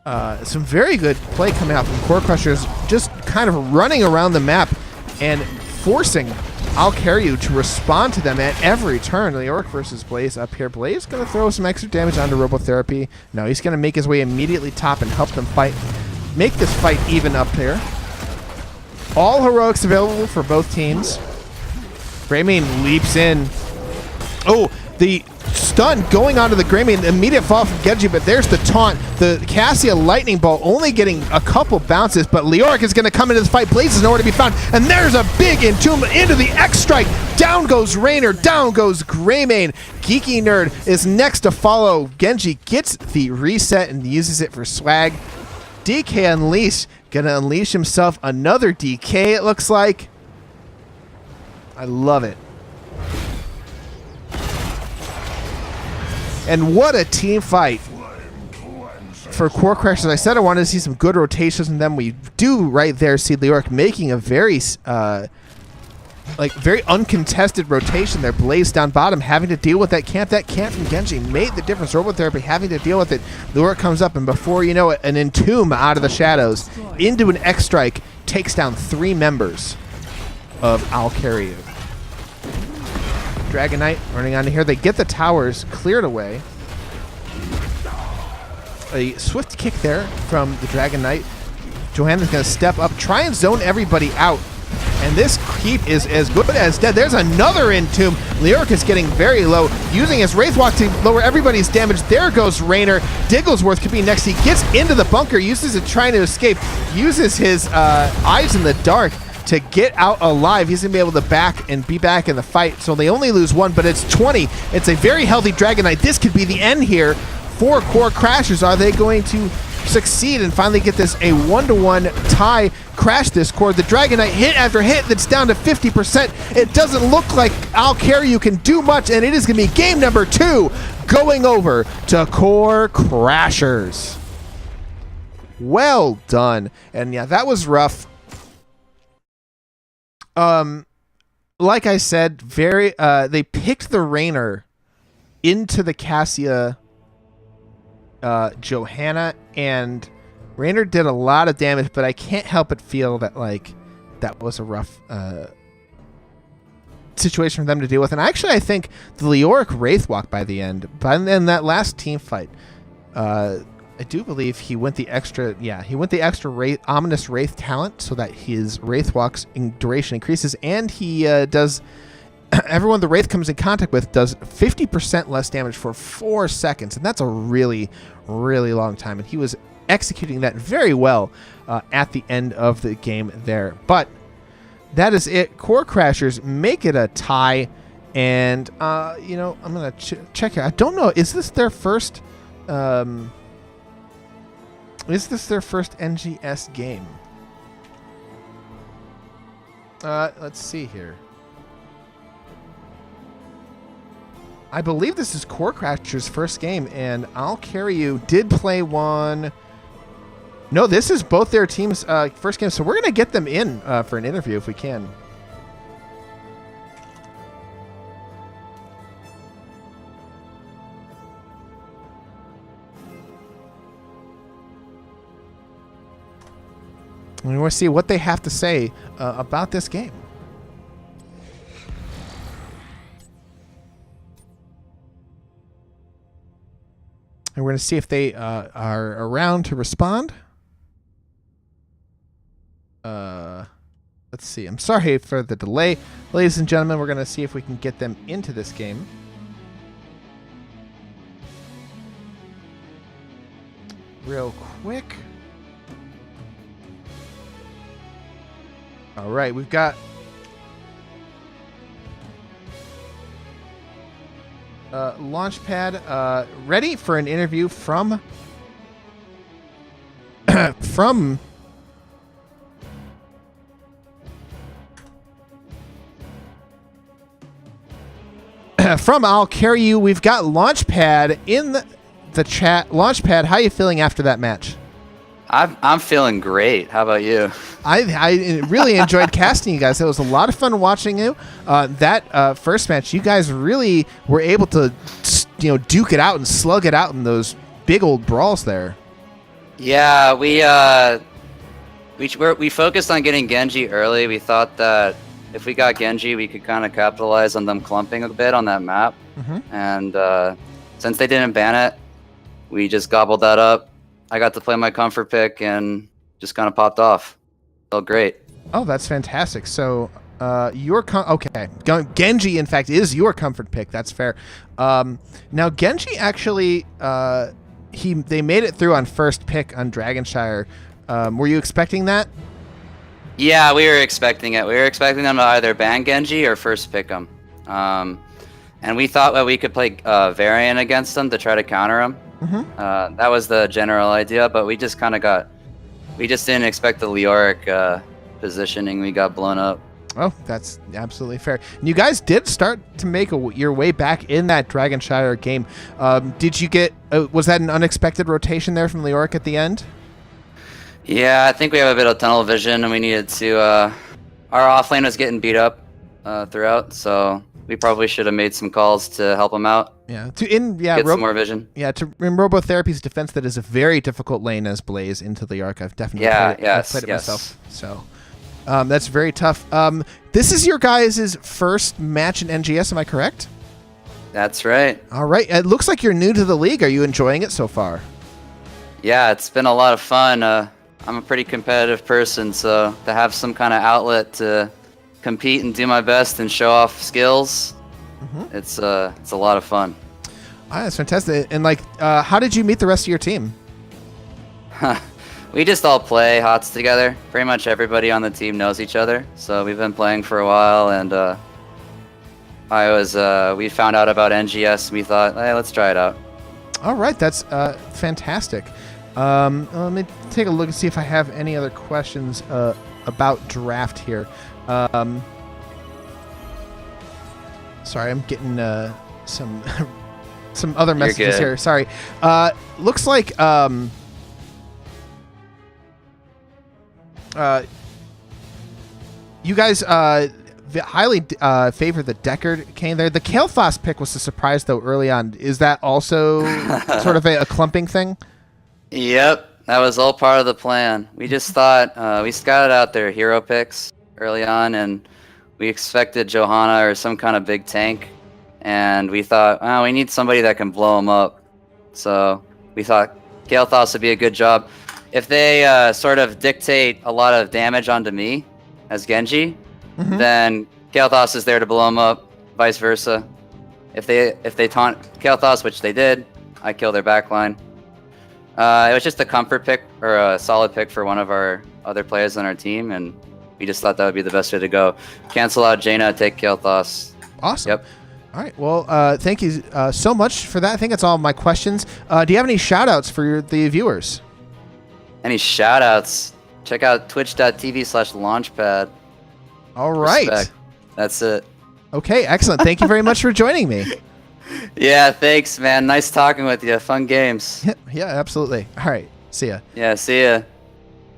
some very good play coming out from Core Crushers, just kind of running around the map and forcing I'll Carry You to respond to them at every turn. Leoric versus Blaze up here. Blaze going to throw some extra damage onto Robotherapy. No, he's going to make his way immediately top and help them fight. Make this fight even up there. All heroics available for both teams. Greymane leaps in. Oh, the stun going onto the Greymane. Immediate fall from Genji, but there's the taunt. The Cassia Lightning Ball only getting a couple bounces, but Leoric is going to come into this fight. Blaze is nowhere to be found, and there's a big entomb into the X Strike. Down goes Raynor, down goes Greymane. Geeky Nerd is next to follow. Genji gets the reset and uses it for swag. DK Unleashed, gonna unleash himself another DK, it looks like. I love it. And what a team fight for Core Crashers. I said I wanted to see some good rotations in them. We do right there see Leoric making a very very uncontested rotation there. Blaze down bottom, having to deal with that camp. That camp from Genji made the difference. Robotherapy having to deal with it. Leoric comes up, and before you know it, an Entomb out of the shadows into an X Strike takes down 3 members of I'll Carry You. Dragon Knight running onto here. They get the towers cleared away. A swift kick there from the Dragon Knight. Johanna's going to step up, try and zone everybody out. And this keep is as good as dead. There's another Entomb. Leoric is getting very low, using his Wraithwalk to lower everybody's damage. There goes Raynor. Digglesworth could be next. He gets into the bunker, uses it trying to escape, uses his eyes in the dark to get out alive. He's going to be able to be back in the fight. So they only lose 1, but it's 20. It's a very healthy Dragon Knight. This could be the end here for Core Crashers. Are they going to succeed and finally get this a 1-to-1 tie? Crash this core. The Dragon Knight hit after hit that's down to 50%. It doesn't look like I'll Carry You can do much, and it is going to be game number 2 going over to Core Crashers. Well done. And yeah, that was rough. Like I said, they picked the Raynor into the Cassia Johanna, and Raynor did a lot of damage, but I can't help but feel that that was a rough situation for them to deal with. And actually, I think the Leoric Wraithwalk by the end, but then that last team fight, I do believe he went the extra. Yeah, he went the extra ominous Wraith talent so that his Wraithwalk's duration increases, and he does. Everyone the Wraith comes in contact with does 50% less damage for 4 seconds, and that's a really, really long time. And he was executing that very well at the end of the game there. But that is it. Core Crashers make it a tie, and I'm gonna check here. I don't know. Is this their first? Is this their first NGS game? Let's see here. I believe this is Core Crashers' first game, and I'll Carry You did play one. No, this is both their teams' first game, so we're going to get them in for an interview if we can. And we want to see what they have to say about this game. And we're going to see if they are around to respond. Let's see. I'm sorry for the delay. Ladies and gentlemen, we're going to see if we can get them into this game. Real quick. All right, we've got Launchpad ready for an interview from from I'll Carry You. We've got Launchpad in the chat. Launchpad, how are you feeling after that match? I'm feeling great. How about you? I really enjoyed casting you guys. It was a lot of fun watching you. That first match, you guys really were able to, duke it out and slug it out in those big old brawls there. Yeah, we focused on getting Genji early. We thought that if we got Genji, we could kind of capitalize on them clumping a bit on that map. Mm-hmm. And since they didn't ban it, we just gobbled that up. I got to play my comfort pick and just kind of popped off. Felt great. Oh, that's fantastic. So okay. Genji, in fact, is your comfort pick. That's fair. Now, Genji actually, they made it through on first pick on Dragonshire. Were you expecting that? Yeah, we were expecting it. We were expecting them to either ban Genji or first pick him. And we thought that we could play Varian against them to try to counter him. Mm-hmm. That was the general idea, but we just didn't expect the Leoric positioning. We got blown up. Oh, that's absolutely fair. And you guys did start to make your way back in that Dragonshire game. Did you get, was that an unexpected rotation there from Leoric at the end? Yeah, I think we have a bit of tunnel vision, and we needed to, our offlane was getting beat up throughout, so we probably should have made some calls to help him out. Yeah, get some more vision. Yeah, in Robotherapy's defense, that is a very difficult lane as Blaze into the Arc. I've definitely played it myself. So that's very tough. This is your guys' first match in NGS, am I correct? That's right. All right. It looks like you're new to the league. Are you enjoying it so far? Yeah, it's been a lot of fun. I'm a pretty competitive person, so to have some kind of outlet to compete and do my best and show off skills, it's a lot of fun. That's fantastic. And how did you meet the rest of your team? We just all play HOTS together. Pretty much everybody on the team knows each other, so we've been playing for a while. And we found out about NGS. We thought, hey, let's try it out. All right, that's fantastic. Let me take a look and see if I have any other questions about draft here. Sorry, I'm getting some other messages here. Sorry. Looks like you guys highly favor the Deckard Kane there. The Kael'thas pick was a surprise, though, early on. Is that also sort of a clumping thing? Yep, that was all part of the plan. We just thought, we scouted out their hero picks early on, and we expected Johanna or some kind of big tank, and we thought, oh, we need somebody that can blow them up. So we thought Kael'thas would be a good job. If they sort of dictate a lot of damage onto me as Genji, then Kael'thas is there to blow them up, vice versa. If they taunt Kael'thas, which they did, I kill their backline. It was just a comfort pick or a solid pick for one of our other players on our team, and we just thought that would be the best way to go. Cancel out Jaina, take Kael'thas. Awesome. Yep. All right. Well, thank you so much for that. I think that's all my questions. Do you have any shout-outs for the viewers? Any shout-outs? Check out twitch.tv/launchpad. All right. Respect. That's it. Okay, excellent. Thank you very much for joining me. Yeah, thanks, man. Nice talking with you. Fun games. Yeah, absolutely. All right. See ya. Yeah, see ya.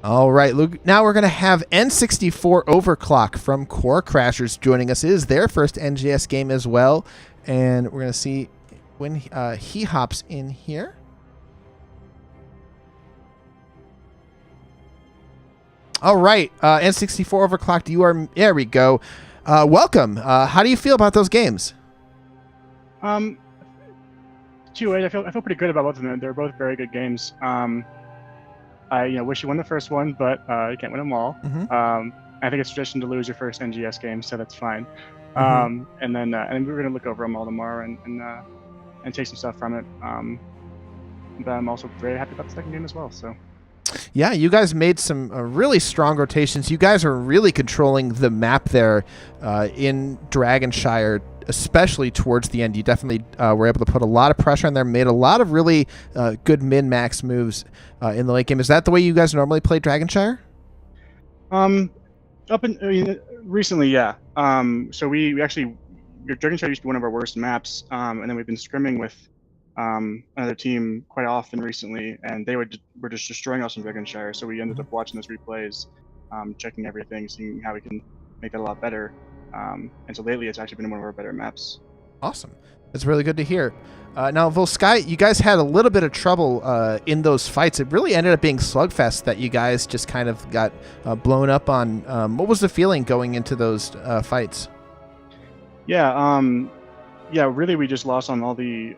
All right, Luke. Now we're going to have N64 Overclock from Core Crashers joining us. It is their first NGS game as well, and we're going to see when he hops in here. All right, N64 Overclocked. You are there. We go. Welcome. How do you feel about those games? 2-8. I feel pretty good about both of them. They're both very good games. I wish you won the first one, but you can't win them all. I think it's tradition to lose your first NGS game, so that's fine. And then we're gonna look over them all tomorrow and take some stuff from it. But I'm also very happy about the second game as well. So. Yeah, you guys made some really strong rotations. You guys are really controlling the map there in Dragonshire, especially towards the end. You definitely were able to put a lot of pressure on there, made a lot of really good min-max moves in the late game. Is that the way you guys normally play Dragonshire? Recently, yeah. So we actually, Dragonshire used to be one of our worst maps, and then we've been scrimming with another team quite often recently, and they were just destroying us in Dragonshire. So we ended up watching those replays, checking everything, seeing how we can make that a lot better. And so lately, it's actually been one of our better maps. Awesome. That's really good to hear. Now, Volsky, you guys had a little bit of trouble in those fights. It really ended up being slugfest that you guys just kind of got blown up on. What was the feeling going into those fights? Yeah, really, we just lost on all the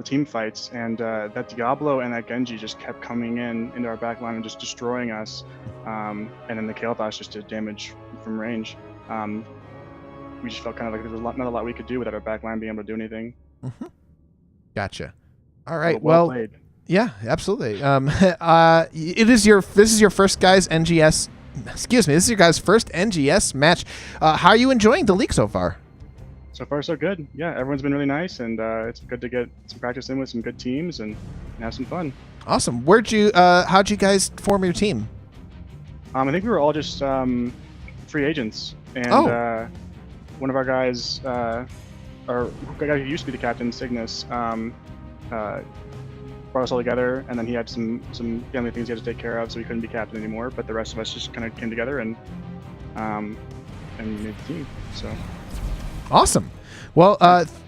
team fights, and that Diablo and that Genji just kept coming into our backline and just destroying us. And then the Kael'thas just did damage from range. We just felt kind of like there was not a lot we could do without our backline being able to do anything. Gotcha. All right. Well played. Yeah, absolutely. This is your first guys NGS. Excuse me. This is your guys' first NGS match. How are you enjoying the league so far? So far, so good. Yeah, everyone's been really nice, and it's good to get some practice in with some good teams and have some fun. Awesome. How'd you guys form your team? I think we were all just free agents, and one of our guys, our guy who used to be the captain, Cygnus, brought us all together, and then he had some family things he had to take care of, so he couldn't be captain anymore. But the rest of us just kind of came together and made the team. So. Awesome. Well,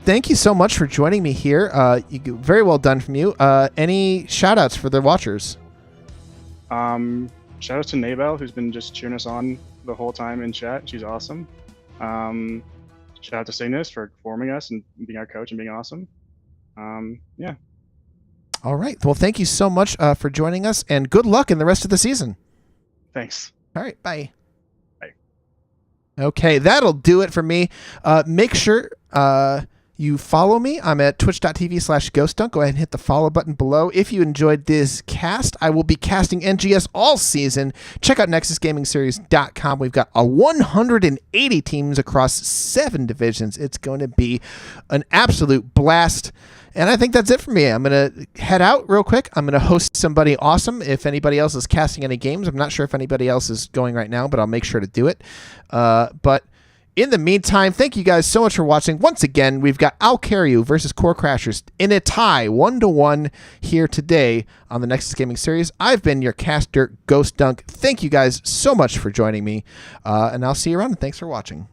thank you so much for joining me here. Very well done from you. Any shout outs for the watchers? Shout out to Nabel, who's been just cheering us on the whole time in chat. She's awesome. Shout out to Cygnus for forming us and being our coach and being awesome. Yeah. All right. Well, thank you so much for joining us, and good luck in the rest of the season. Thanks. All right. Bye. Bye. Okay, that'll do it for me. Make sure you follow me. I'm at twitch.tv/ghostdunk. Go ahead and hit the follow button below. If you enjoyed this cast, I will be casting NGS all season. Check out nexusgamingseries.com. We've got 180 teams across 7 divisions. It's going to be an absolute blast. And I think that's it for me. I'm going to head out real quick. I'm going to host somebody awesome. If anybody else is casting any games, I'm not sure if anybody else is going right now, but I'll make sure to do it. But in the meantime, thank you guys so much for watching. Once again, we've got I'll Carry You versus Core Crashers in a tie 1-1 here today on the Nexus Gaming Series. I've been your caster, Ghost Dunk. Thank you guys so much for joining me, and I'll see you around, and thanks for watching.